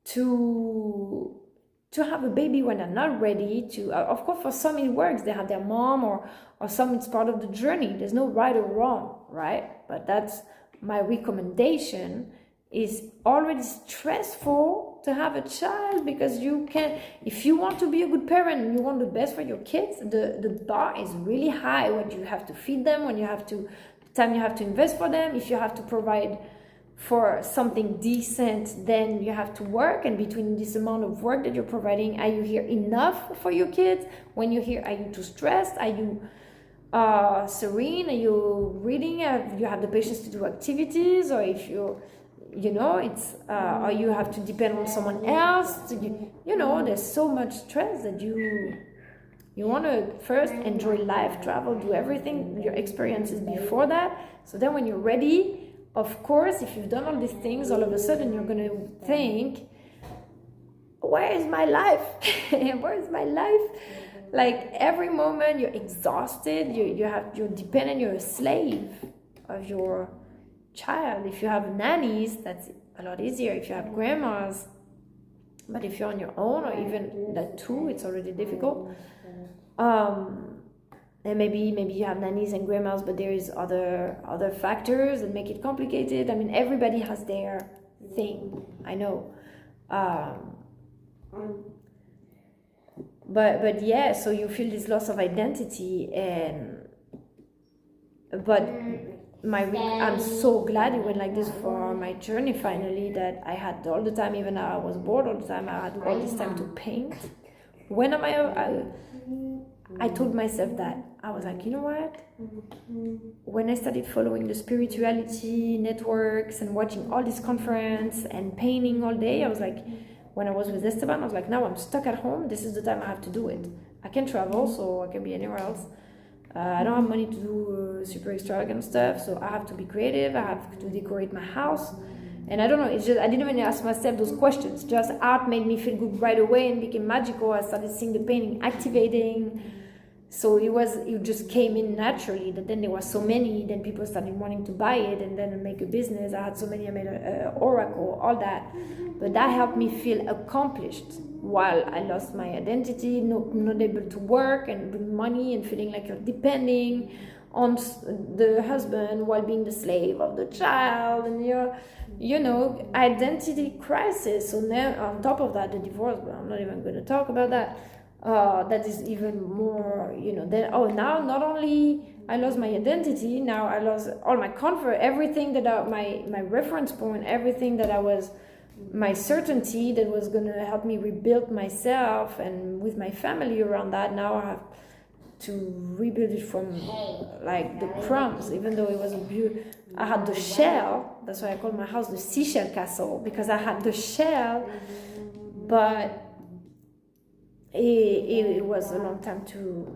to have a baby when they're not ready to. Of course, for some it works. They have their mom, or some it's part of the journey. There's no right or wrong, right? But that's my recommendation. Is already stressful to have a child, because you can, if you want to be a good parent and you want the best for your kids, the bar is really high. When you have to feed them, when you have to, the time you have to invest for them, if you have to provide for something decent, then you have to work. And between this amount of work that you're providing, are you here enough for your kids? When you're here, are you too stressed? Are you serene? Are you reading? You have the patience to do activities? Or if you're, you know, it's or you have to depend on someone else. You know, there's so much stress that you want to first enjoy life, travel, do everything, your experiences before that. So then when you're ready, of course, if you've done all these things, all of a sudden you're going to think, where is my life? Where is my life? Like every moment you're exhausted, you're dependent, you're a slave of your child. If you have nannies, that's a lot easier. If you have grandmas, but if you're on your own, or even that too, it's already difficult. And maybe you have nannies and grandmas, but there is other factors that make it complicated. I mean, everybody has their thing, I know. But yeah, so you feel this loss of identity, but I'm so glad it went like this for my journey finally, that I had all the time, even though I was bored all the time, I had all this time to paint. When I told myself that, I was like, you know what? When I started following the spirituality networks and watching all these conferences and painting all day, I was like, when I was with Esteban, I was like, now I'm stuck at home. This is the time I have to do it. I can travel, so I can be anywhere else. I don't have money to do super extravagant stuff, so I have to be creative. I have to decorate my house. And I don't know, it's just, I didn't even ask myself those questions. Just art made me feel good right away and became magical. I started seeing the painting activating. So it just came in naturally. That then there was so many, then people started wanting to buy it and then make a business. I had so many, I made an oracle, all that. But that helped me feel accomplished while I lost my identity, not able to work and bring money, and feeling like you're depending on the husband while being the slave of the child, and you know, identity crisis. So now on top of that, the divorce, but I'm not even going to talk about that. That is even more, you know, then, now not only I lost my identity, now I lost all my comfort, everything that my reference point, everything that I was, my certainty that was going to help me rebuild myself and with my family around that. Now I have to rebuild it from like the crumbs, even though it was I had the shell. That's why I call my house the seashell castle, because I had the shell, but it was a long time to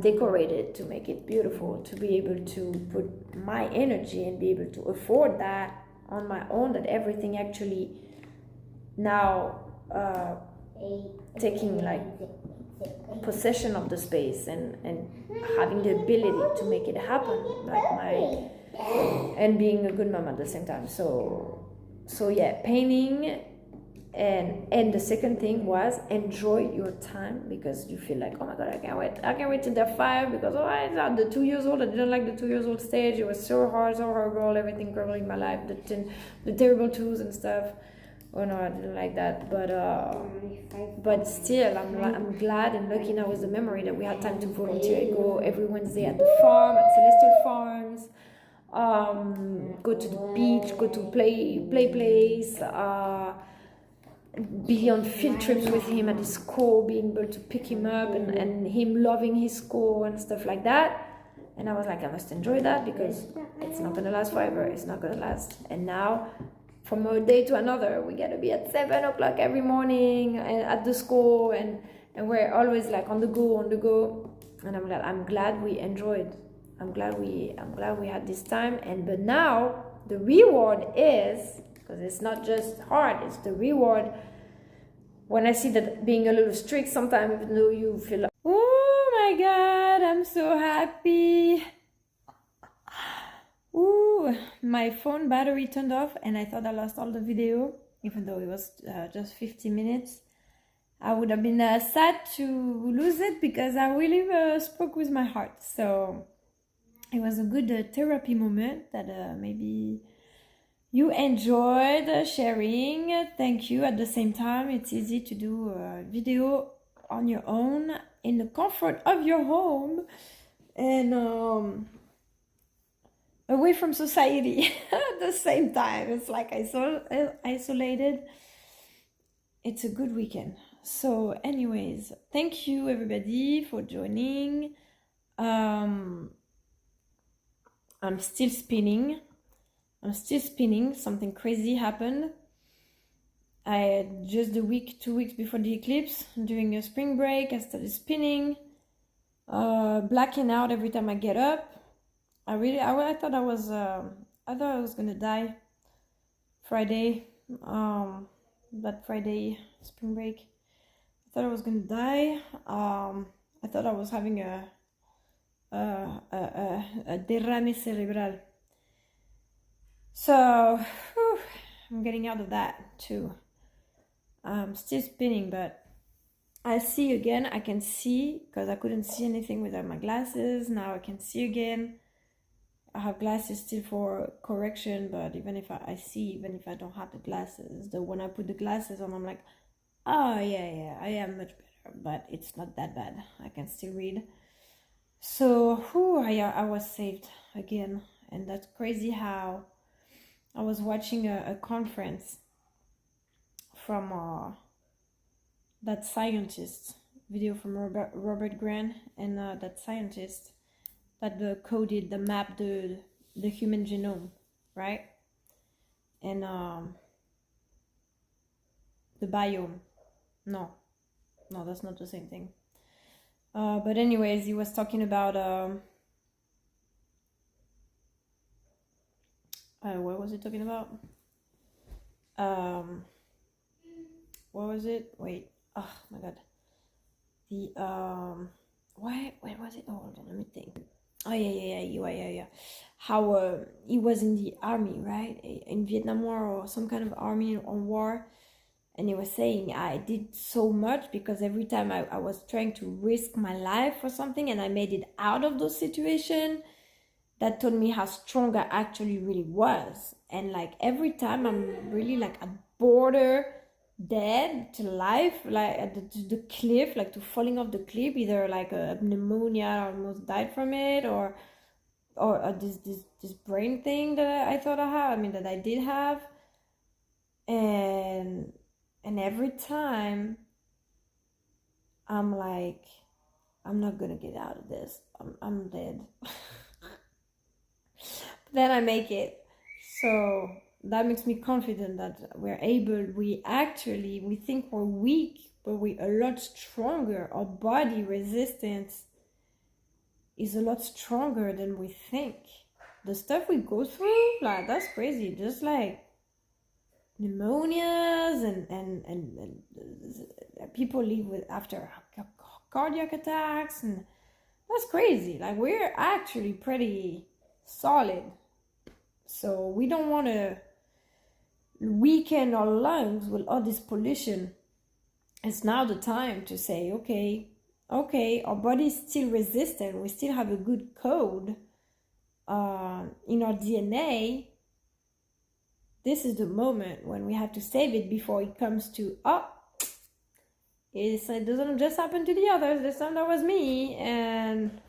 decorate it, to make it beautiful, to be able to put my energy and be able to afford that on my own, that everything actually now taking like possession of the space and having the ability to make it happen, like and being a good mom at the same time. So yeah, painting. And the second thing was enjoy your time, because you feel like, oh my god, I can't wait till they're 5, because it's not the 2 years old. I didn't like the 2 years old stage. It was so hard, so horrible, everything crumbling in my life, the terrible twos and stuff. Oh no, I didn't like that, but still I'm glad and lucky now with the memory that we had time to volunteer. I go every Wednesday at the farm, at Celestial Farms, go to the beach, go to play place, be on field trips with him at his school, being able to pick him up and him loving his school and stuff like that. And I was like, I must enjoy that because it's not gonna last forever. It's not gonna last. And now, from a day to another, we gotta be at 7 o'clock every morning at the school, and we're always like on the go. And I'm glad we enjoyed. I'm glad we had this time. But now the reward is, because it's not just hard, it's the reward. When I see that being a little strict sometimes, even though you feel like, oh my God, I'm so happy. Ooh, my phone battery turned off and I thought I lost all the video, even though it was just 50 minutes. I would have been sad to lose it because I really spoke with my heart. So it was a good therapy moment that maybe you enjoyed sharing. Thank you. At the same time, it's easy to do a video on your own in the comfort of your home and away from society at the same time. It's like isolated. It's a good weekend. So anyways, thank you everybody for joining. I'm still spinning. Something crazy happened. Just 2 weeks before the eclipse, during a spring break, I started spinning, blacking out every time I get up. I thought I was gonna die Friday, that Friday spring break. I thought I was gonna die. I thought I was having a derrame cerebral. So I'm getting out of that too. I'm still spinning, but I see again. I can see, because I couldn't see anything without my glasses. Now I can see again. I have glasses still for correction, but even if I see, even if I don't have the glasses, when I put the glasses on, I'm like, oh yeah, I am much better, but it's not that bad. I can still read. So I was saved again. And that's crazy how I was watching a conference from that scientist, video from Robert Grant, and that scientist that mapped the human genome, right? And the biome. No, that's not the same thing. But anyways, he was talking about what was he talking about? What was it? Wait. Oh my God. The where was it? Oh, hold on, let me think. Oh yeah. How he was in the army, right? In Vietnam War or some kind of army on war. And he was saying, I did so much because every time I was trying to risk my life for something and I made it out of those situations, that told me how strong I actually really was. And like every time I'm really like at border dead to life, like at the cliff, like to falling off the cliff, either like a pneumonia, I almost died from it, or this brain thing that I thought I had, that I did have. And every time I'm like, I'm not gonna get out of this. I'm dead. Then I make it. So that makes me confident that we think we're weak, but we're a lot stronger. Our body resistance is a lot stronger than we think. The stuff we go through, like, that's crazy. Just like pneumonias and people live with after cardiac attacks, and that's crazy. Like, we're actually pretty solid. So we don't want to weaken our lungs with all this pollution. It's now the time to say, okay, our body is still resistant. We still have a good code in our DNA. This is the moment when we have to save it before it comes to, it doesn't just happen to the others. This time that was me, and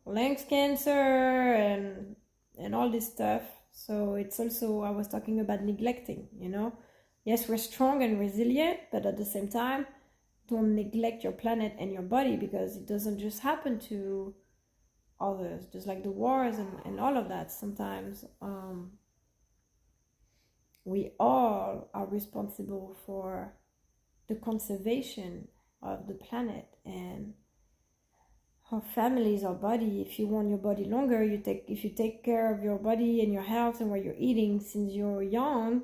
lungs cancer and all this stuff. So it's also, I was talking about neglecting, Yes, we're strong and resilient, but at the same time, don't neglect your planet and your body, because it doesn't just happen to others, just like the wars and all of that. Sometimes we all are responsible for the conservation of the planet and our families, our body. If you want your body longer, if you take care of your body and your health and what you're eating since you're young,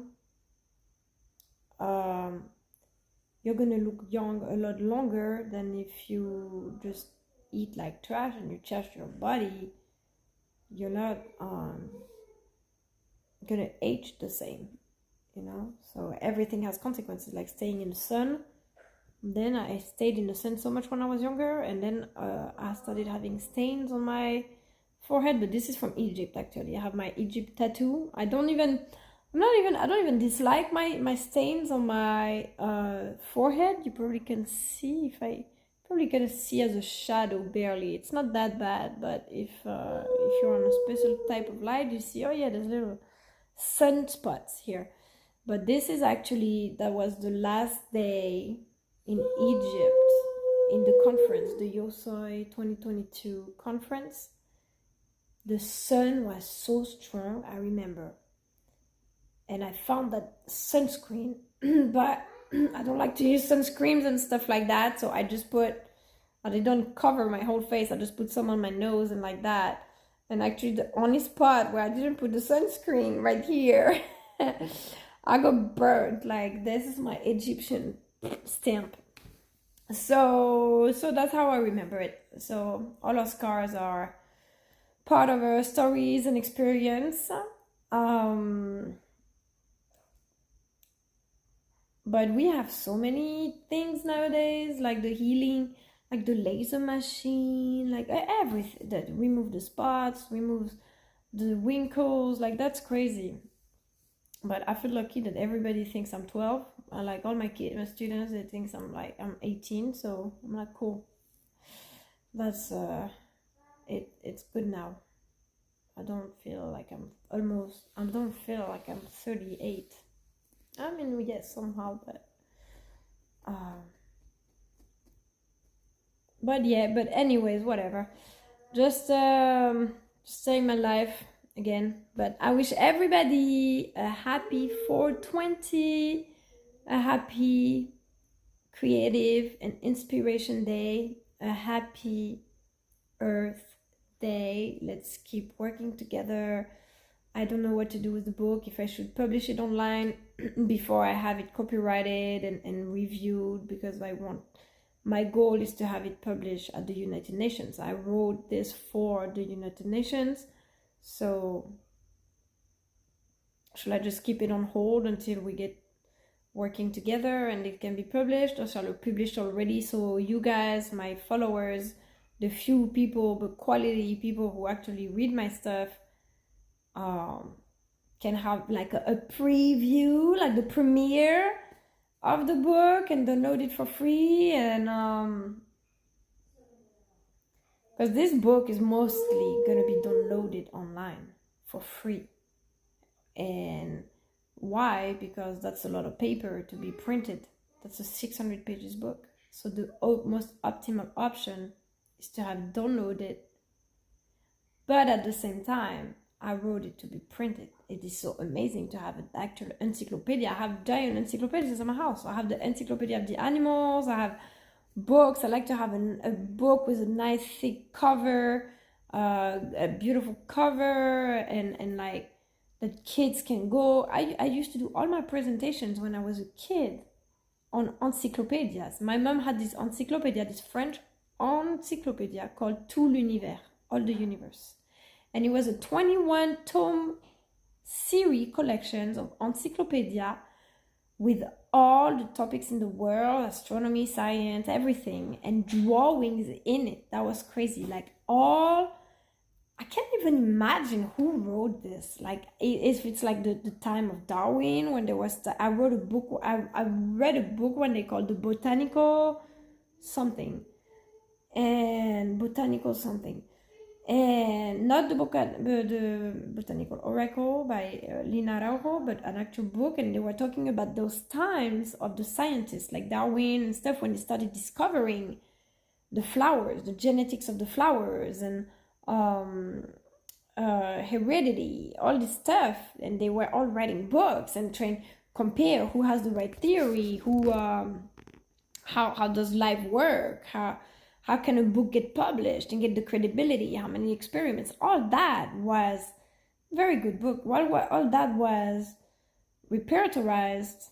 you're gonna look young a lot longer than if you just eat like trash and you trash your body. You're not gonna age the same, you know. So everything has consequences, like staying in the sun. Then I stayed in the sun so much when I was younger, and then I started having stains on my forehead. But this is from Egypt, actually. I have my Egypt tattoo. I don't even dislike my stains on my forehead. You probably can see probably gonna see as a shadow barely. It's not that bad, but if you're on a special type of light, you see, oh yeah, there's little sun spots here. But this is actually, that was the last day in Egypt in the conference, the Yosoi 2022 conference. The sun was so strong, I remember. And I found that sunscreen, but I don't like to use sunscreens and stuff like that. So I don't cover my whole face. I just put some on my nose and like that. And actually the only spot where I didn't put the sunscreen, right here, I got burnt. Like, this is my Egyptian stamp. So that's how I remember it. So all our scars are part of our stories and experience. But we have so many things nowadays, like the healing, like the laser machine, like everything that remove the spots, remove the wrinkles. Like, that's crazy. But I feel lucky that everybody thinks I'm 12. Like all my students, they think I'm 18. So I'm like, cool. That's it's good now. I don't feel like I don't feel like I'm 38. I mean, we get somehow, but yeah, but anyways, whatever. Just saying my life again. But I wish everybody a happy 420, a happy creative and inspiration day, a happy Earth Day. Let's keep working together. I don't know what to do with the book, if I should publish it online before I have it copyrighted and reviewed, because my goal is to have it published at the United Nations. I wrote this for the United Nations, so should I just keep it on hold until we get working together and it can be published, or shall I publish already so you guys, my followers, the few people, but quality people who actually read my stuff, can have like a preview, like the premiere of the book, and download it for free. And because this book is mostly gonna be downloaded online for free. And why? Because that's a lot of paper to be printed. That's a 600 pages book. So the most optimal option is to have downloaded, but at the same time I wrote it to be printed. It is so amazing to have an actual encyclopedia. I have giant encyclopedias in my house. I have the encyclopedia of the animals. I have books. I like to have a book with a nice thick cover, a beautiful cover, and like that kids can go. I used to do all my presentations when I was a kid on encyclopedias. My mom had this encyclopedia, this French encyclopedia called Tout l'univers, all the universe. And it was a 21-tome series collections of encyclopedia with all the topics in the world, astronomy, science, everything, and drawings in it. That was crazy. Like I can't even imagine who wrote this. Like, if it's like the time of Darwin, when there was, I read a book when they called the botanical something. And not the book, the Botanical Oracle by Lina Araujo, but an actual book. And they were talking about those times of the scientists like Darwin and stuff, when they started discovering the flowers, the genetics of the flowers, and heredity, all this stuff, and they were all writing books and trying compare who has the right theory, who how does life work, how can a book get published and get the credibility, how many experiments, all that was very good book. All that was repertorized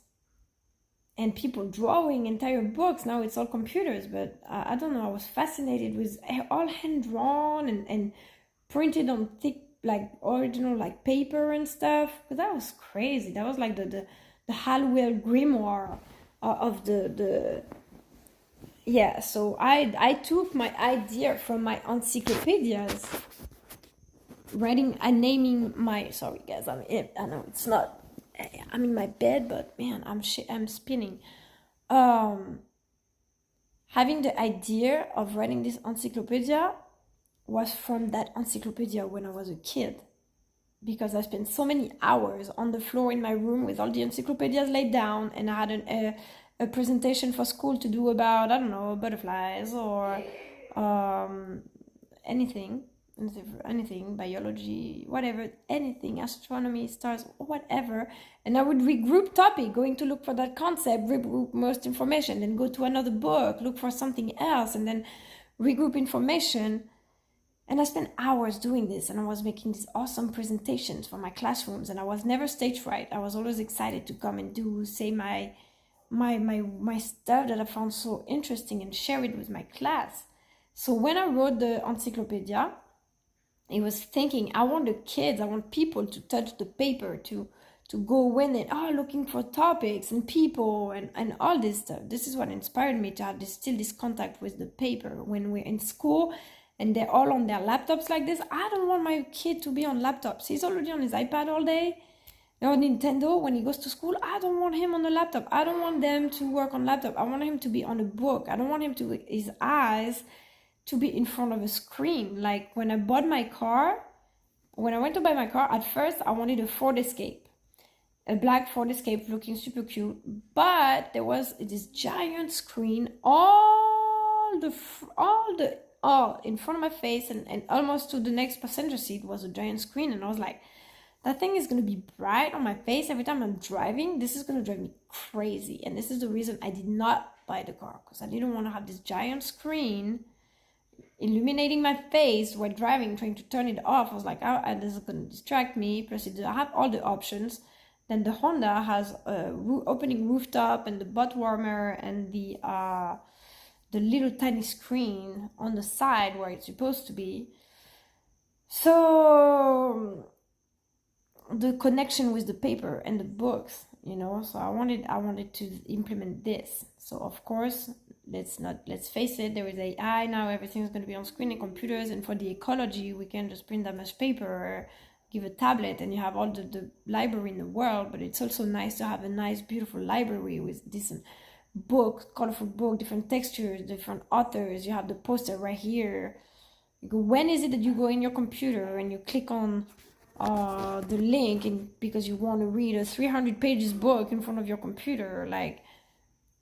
and people drawing entire books. Now it's all computers, but I don't know, I was fascinated with all hand drawn and printed on thick like original like paper and stuff, because that was crazy. That was like the Hallwell grimoire of the yeah. So I took my idea from my encyclopedias, writing and naming my, sorry guys, I know it's not, I'm in my bed, but man, I'm spinning. Having the idea of writing this encyclopedia was from that encyclopedia when I was a kid, because I spent so many hours on the floor in my room with all the encyclopedias laid down, and I had a presentation for school to do about, I don't know, butterflies or anything, biology, whatever, anything, astronomy, stars, whatever. And I would regroup topic, going to look for that concept, regroup most information, then go to another book, look for something else, and then regroup information. And I spent hours doing this, and I was making these awesome presentations for my classrooms, and I was never stage fright. I was always excited to come and say my stuff that I found so interesting and share it with my class. So when I wrote the encyclopedia, it was thinking, I want the kids, I want people to touch the paper, to go in and looking for topics and people and all this stuff. This is what inspired me to have this contact with the paper when we're in school. And they're all on their laptops like this. I don't want my kid to be on laptops. He's already on his iPad all day. Or Nintendo, when he goes to school, I don't want him on the laptop. I don't want them to work on laptop. I want him to be on a book. I don't want him to, his eyes to be in front of a screen. Like when I went to buy my car, at first I wanted a Ford Escape. A black Ford Escape looking super cute. But there was this giant screen, all in front of my face, and almost to the next passenger seat was a giant screen. And I was like, that thing is going to be bright on my face every time I'm driving. This is going to drive me crazy. And this is the reason I did not buy the car, because I didn't want to have this giant screen illuminating my face while driving, trying to turn it off. I was like, this is going to distract me. Plus I have all the options. Then the Honda has a opening rooftop and the butt warmer and the little tiny screen on the side where it's supposed to be. So the connection with the paper and the books, so I wanted to implement this. So of course, let's face it, there is AI now, everything's going to be on screen and computers, and for the ecology, we can just print that much paper or give a tablet and you have all the library in the world. But it's also nice to have a nice beautiful library with decent book, colorful book, different textures, different authors. You have the poster right here. When is it that you go in your computer and you click on the link, and because you want to read a 300 pages book in front of your computer, like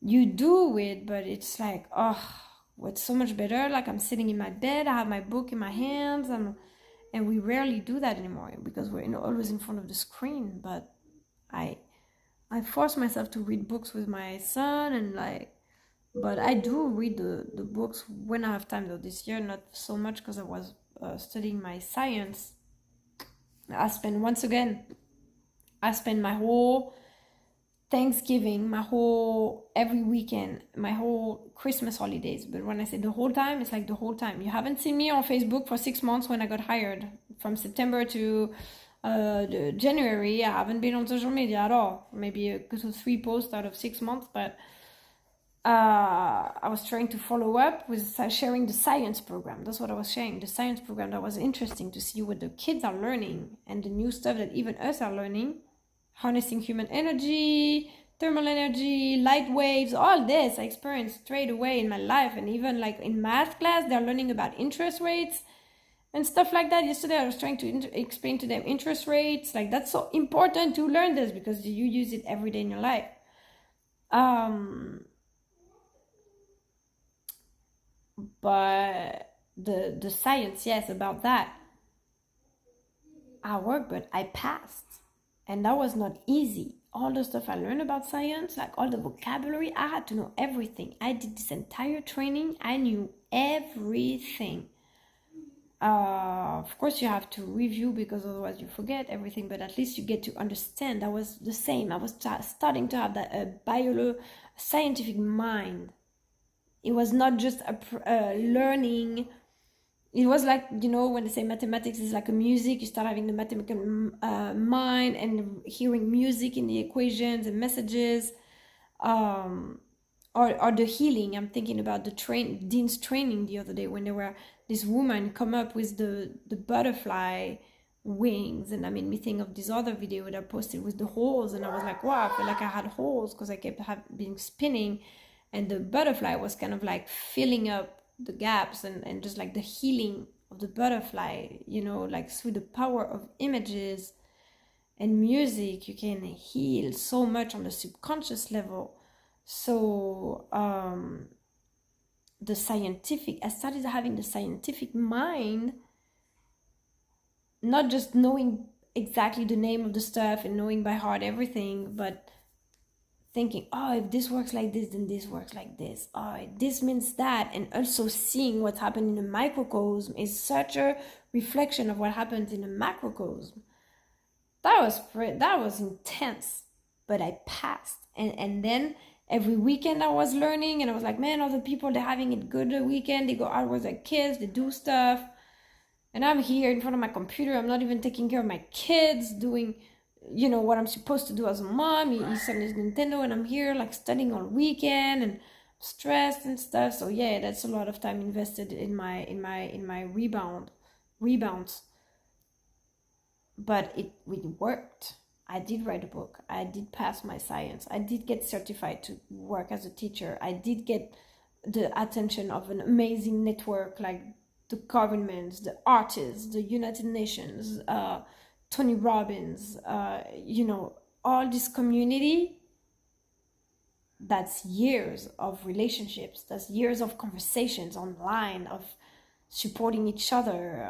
you do it, but it's like, what's so much better, like I'm sitting in my bed, I have my book in my hands, and we rarely do that anymore because we're always in front of the screen. But I force myself to read books with my son, but I do read the books when I have time, though this year not so much because I was studying my science. I spend my whole Thanksgiving, every weekend, my whole Christmas holidays. But when I say the whole time, it's like the whole time. You haven't seen me on Facebook for 6 months when I got hired. From September to January, I haven't been on social media at all. Maybe 2 or 3 posts out of 6 months, but I was trying to follow up with sharing the science program. That's what I was sharing. The science program, that was interesting to see what the kids are learning and the new stuff that even us are learning. Harnessing human energy, thermal energy, light waves, all this I experienced straight away in my life. And even like in math class, they're learning about interest rates and stuff like that. Yesterday I was trying to explain to them interest rates. Like, that's so important to learn this because you use it every day in your life. But the science, yes, about that. I worked, but I passed. And that was not easy. All the stuff I learned about science, like all the vocabulary, I had to know everything. I did this entire training. I knew everything. Of course, you have to review because otherwise you forget everything, but at least you get to understand. That was the same. I was starting to have that scientific mind. It was not just a learning. It was like, you know, when they say mathematics is like a music, you start having the mathematical mind and hearing music in the equations and messages. Or the healing. I'm thinking about the Dean's training the other day when there were this woman come up with the butterfly wings, and that made me think of this other video that I posted with the holes, and I was like, wow, I feel like I had holes because I kept being spinning, and the butterfly was kind of like filling up the gaps, and just like the healing of the butterfly, you know, like through the power of images and music, you can heal so much on the subconscious level. So I started having the scientific mind, not just knowing exactly the name of the stuff and knowing by heart everything, but thinking, oh, if this works like this, then this works like this. Oh, this means that. And also seeing what's happened in the microcosm is such a reflection of what happens in the macrocosm. That was intense, but I passed. And then every weekend I was learning, and I was like, man, other people, they're having it good the weekend. They go out with their kids, they do stuff. And I'm here in front of my computer. I'm not even taking care of my kids, doing, you know, what I'm supposed to do as a mom. He's on his Nintendo, and I'm here like studying all weekend and stressed and stuff. So yeah, that's a lot of time invested in my rebounds. But it worked. I did write a book. I did pass my science. I did get certified to work as a teacher. I did get the attention of an amazing network like the governments, the artists, the United Nations, Tony Robbins, you know, all this community. That's years of relationships. That's years of conversations online, of supporting each other,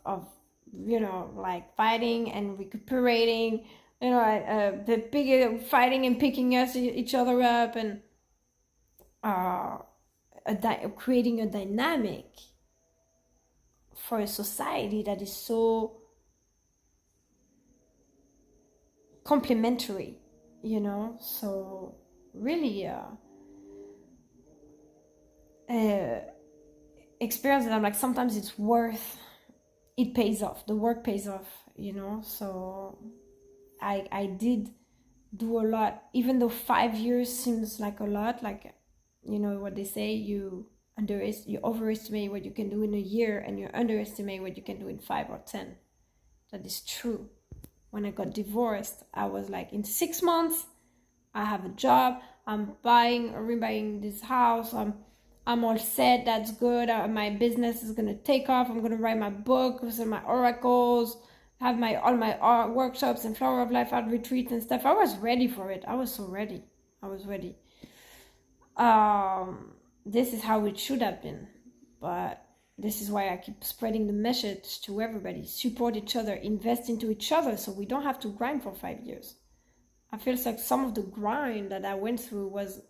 of you know, like fighting and recuperating, you know, the big fighting and picking each other up, and creating a dynamic for a society that is so complementary, you know. So really experience that I'm like, sometimes it's worth, it pays off, the work pays off, you know. So I did do a lot, even though 5 years seems like a lot. Like, you know what they say, you overestimate what you can do in a year, and you underestimate what you can do in 5 or 10. That is true. When I got divorced, I was like, in 6 months I have a job, I'm rebuying this house, I'm all set, that's good, my business is gonna take off, I'm gonna write my book, my oracles, have all my art workshops and Flower of Life art retreats and stuff. I was ready for it. I was so ready. I was ready. This is how it should have been, but this is why I keep spreading the message to everybody. Support each other, invest into each other, so we don't have to grind for 5 years. I feel like some of the grind that I went through was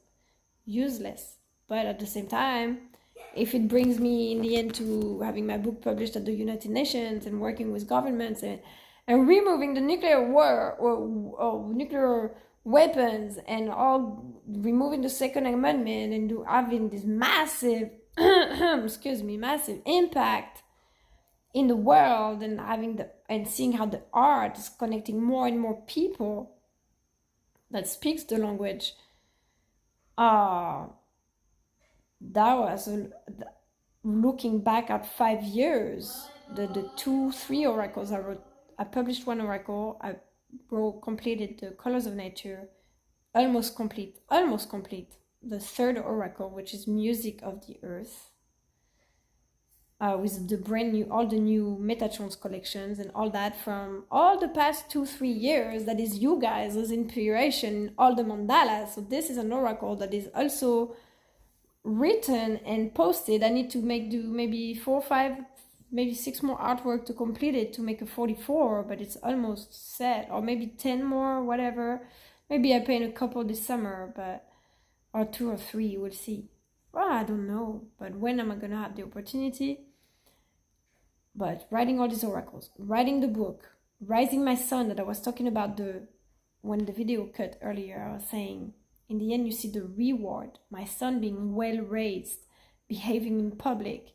useless, but at the same time, if it brings me in the end to having my book published at the United Nations and working with governments and removing the nuclear war or nuclear weapons and all, removing the Second Amendment and having this massive massive impact in the world, and seeing how the art is connecting more and more people that speaks the language, that was looking back at 5 years, the 2-3 oracles I wrote. I published one oracle, I completed the Colors of Nature, almost complete the third oracle, which is Music of the Earth, with all the new Metatrons collections and all that from all the past 2-3 years. That is you guys' inspiration, all the mandalas. So this is an oracle that is also written and posted. I need to do maybe 4 or 5, maybe 6 more artwork to complete it, to make a 44, but it's almost set, or maybe 10 more, whatever. Maybe I paint a couple this summer, or 2 or 3, we'll see. Well, I don't know, but when am I gonna have the opportunity? But writing all these oracles, writing the book, raising my son that I was talking about when the video cut earlier, I was saying, in the end, you see the reward. My son being well raised, behaving in public,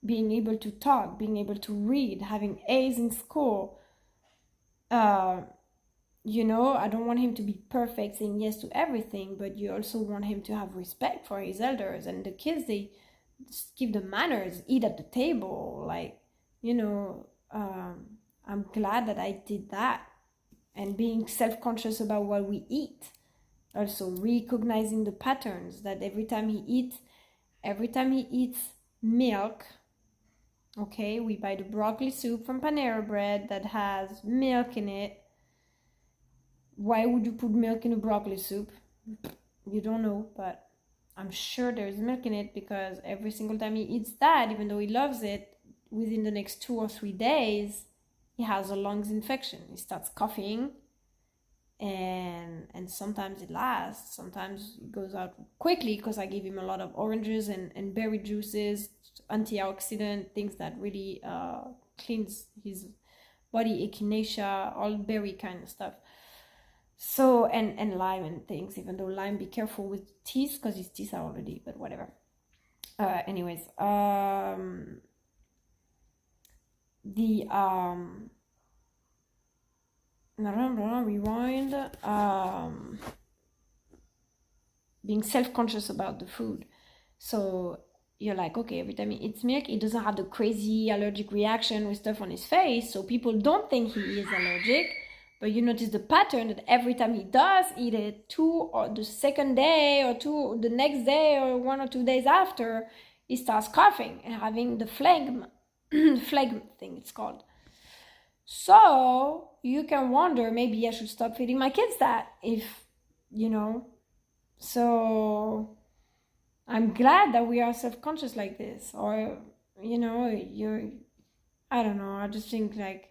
being able to talk, being able to read, having A's in school. You know, I don't want him to be perfect, saying yes to everything, but you also want him to have respect for his elders. And the kids, they just give the manners, eat at the table. Like, you know, I'm glad that I did that. And being self-conscious about what we eat. Also recognizing the patterns that every time he eats milk, okay, we buy the broccoli soup from Panera Bread that has milk in it. Why would you put milk in a broccoli soup? You don't know, but I'm sure there's milk in it, because every single time he eats that, even though he loves it, within the next 2 or 3 days, he has a lungs infection. He starts coughing, and sometimes it lasts. Sometimes it goes out quickly because I give him a lot of oranges and berry juices, antioxidant, things that really cleans his body, echinacea, all berry kind of stuff. So, and lime and things, even though lime, be careful with teeth, because his teeth are already, but whatever. Anyways, rewind. Being self-conscious about the food. So you're like, okay, every time he eats milk, he doesn't have the crazy allergic reaction with stuff on his face, so people don't think he is allergic. But you notice the pattern that every time he does eat it, 2 or the second day, or 2 the next day, or 1 or 2 days after, he starts coughing and having the phlegm thing, it's called. So you can wonder, maybe I should stop feeding my kids that, if, you know. So I'm glad that we are self-conscious like this, or, you know, I don't know, I just think, like,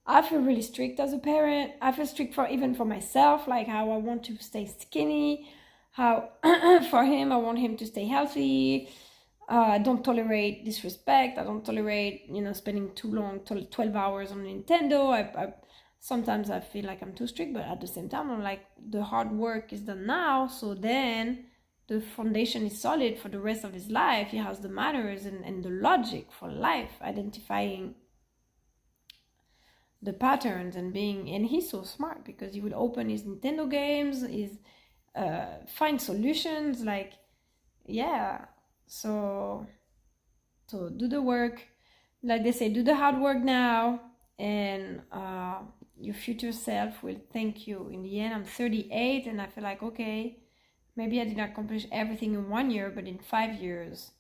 I feel really strict as a parent. I feel strict even for myself, like how I want to stay skinny, how for him, I want him to stay healthy. I don't tolerate disrespect. I don't tolerate, you know, spending too long, 12 hours on Nintendo. Sometimes I feel like I'm too strict, but at the same time, I'm like, the hard work is done now, so then the foundation is solid for the rest of his life. He has the manners and the logic for life, identifying the patterns and he's so smart, because he will open his Nintendo games, find solutions, like, yeah. So do the work, like they say, do the hard work now, and your future self will thank you. In the end, I'm 38, and I feel like, okay, maybe I didn't accomplish everything in 1 year, but in 5 years,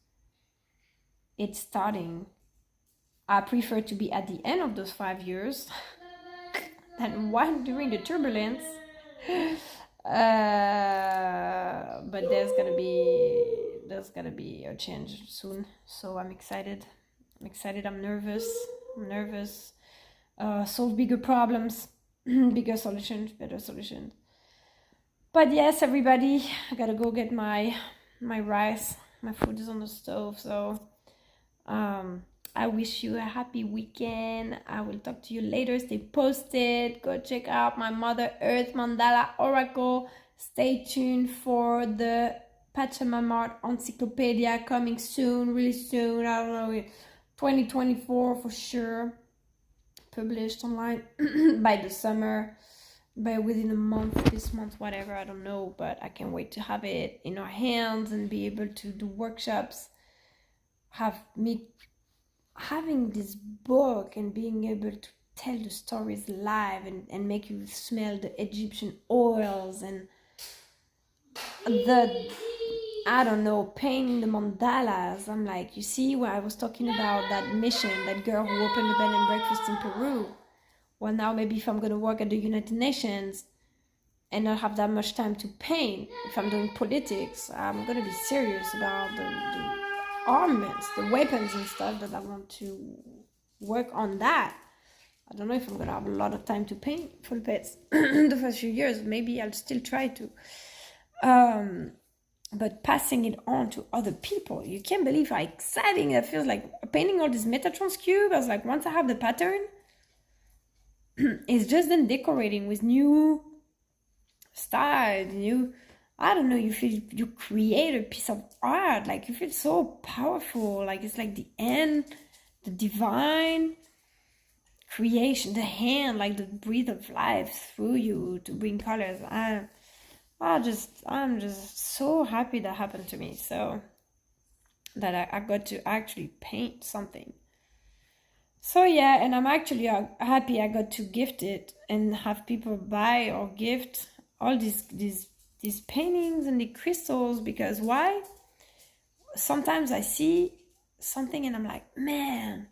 it's starting. I prefer to be at the end of those 5 years than one during the turbulence. But there's gonna be a change soon. So I'm excited. I'm nervous. Solve bigger problems, bigger solutions, better solutions. But yes, everybody, I gotta go get my rice. My food is on the stove, so I wish you a happy weekend. I will talk to you later. Stay posted. Go check out my Mother Earth Mandala Oracle. Stay tuned for the Pachamama Encyclopedia coming soon, really soon. I don't know, 2024 for sure. Published online by the summer, by within a month, this month, whatever, I don't know. But I can't wait to have it in our hands and be able to do workshops. Having this book and being able to tell the stories live and make you smell the Egyptian oils and painting the mandalas. I'm like, you see, when I was talking about that mission, that girl who opened the bed and breakfast in Peru. Well, now maybe if I'm going to work at the United Nations and not have that much time to paint. If I'm doing politics, I'm gonna be serious about the armaments, the weapons and stuff, that I want to work on that. I don't know if I'm gonna have a lot of time to paint for the first few years. Maybe I'll still try to. But passing it on to other people, you can't believe how exciting it feels. Like painting all this Metatrons cube. I was like, once I have the pattern, it's just then decorating with new style, I don't know, you feel you create a piece of art, like you feel so powerful, like it's like the end, the divine creation, the hand, like the breath of life through you to bring colors. I'm just so happy that happened to me, so that I got to actually paint something. So yeah, and I'm actually happy I got to gift it and have people buy or gift all these paintings and the crystals, because why? Sometimes I see something and I'm like, man,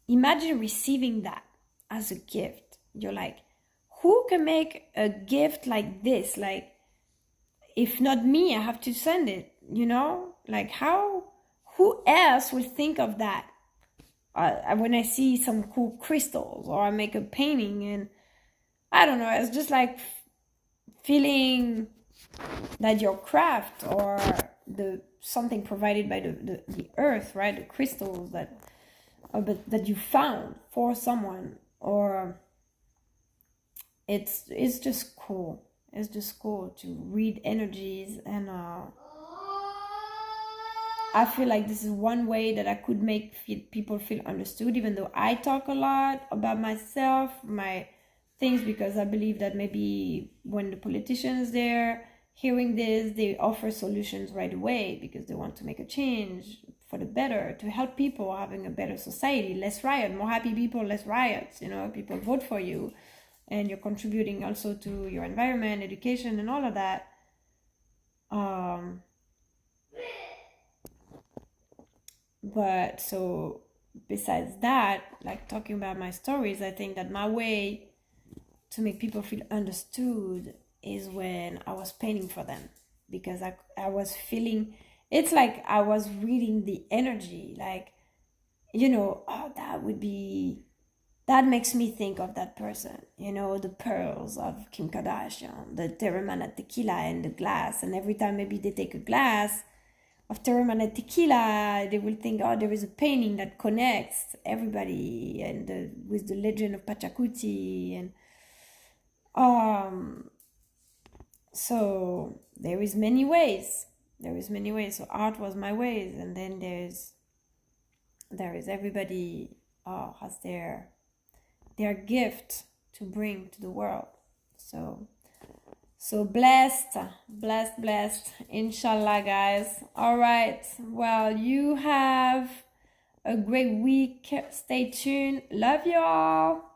imagine receiving that as a gift. You're like, who can make a gift like this? Like, if not me, I have to send it, like who else will think of that? When I see some cool crystals, or I make a painting, and I don't know, it's just like feeling that your craft or something provided by the earth, right? The crystals that you found for someone, or it's just cool. It's just cool to read energies, and I feel like this is one way that I could make people feel understood, even though I talk a lot about myself, my things, because I believe that maybe when the politicians there hearing this, they offer solutions right away because they want to make a change for the better, to help people having a better society, less riot, more happy people, less riots, people vote for you, and you're contributing also to your environment, education, and all of that. But so besides that, like talking about my stories, I think that my way to make people feel understood is when I was painting for them, because I was feeling, it's like I was reading the energy, like, oh, that makes me think of that person, the pearls of Kim Kardashian, the Terramana tequila and the glass, and every time maybe they take a glass of Terramana tequila, they will think, oh, there is a painting that connects everybody, and with the legend of Pachacuti, and so there is many ways. So art was my ways, and then there is everybody has their gift to bring to the world. So blessed, inshallah, guys. All right, well, you have a great week. Stay tuned. Love you all.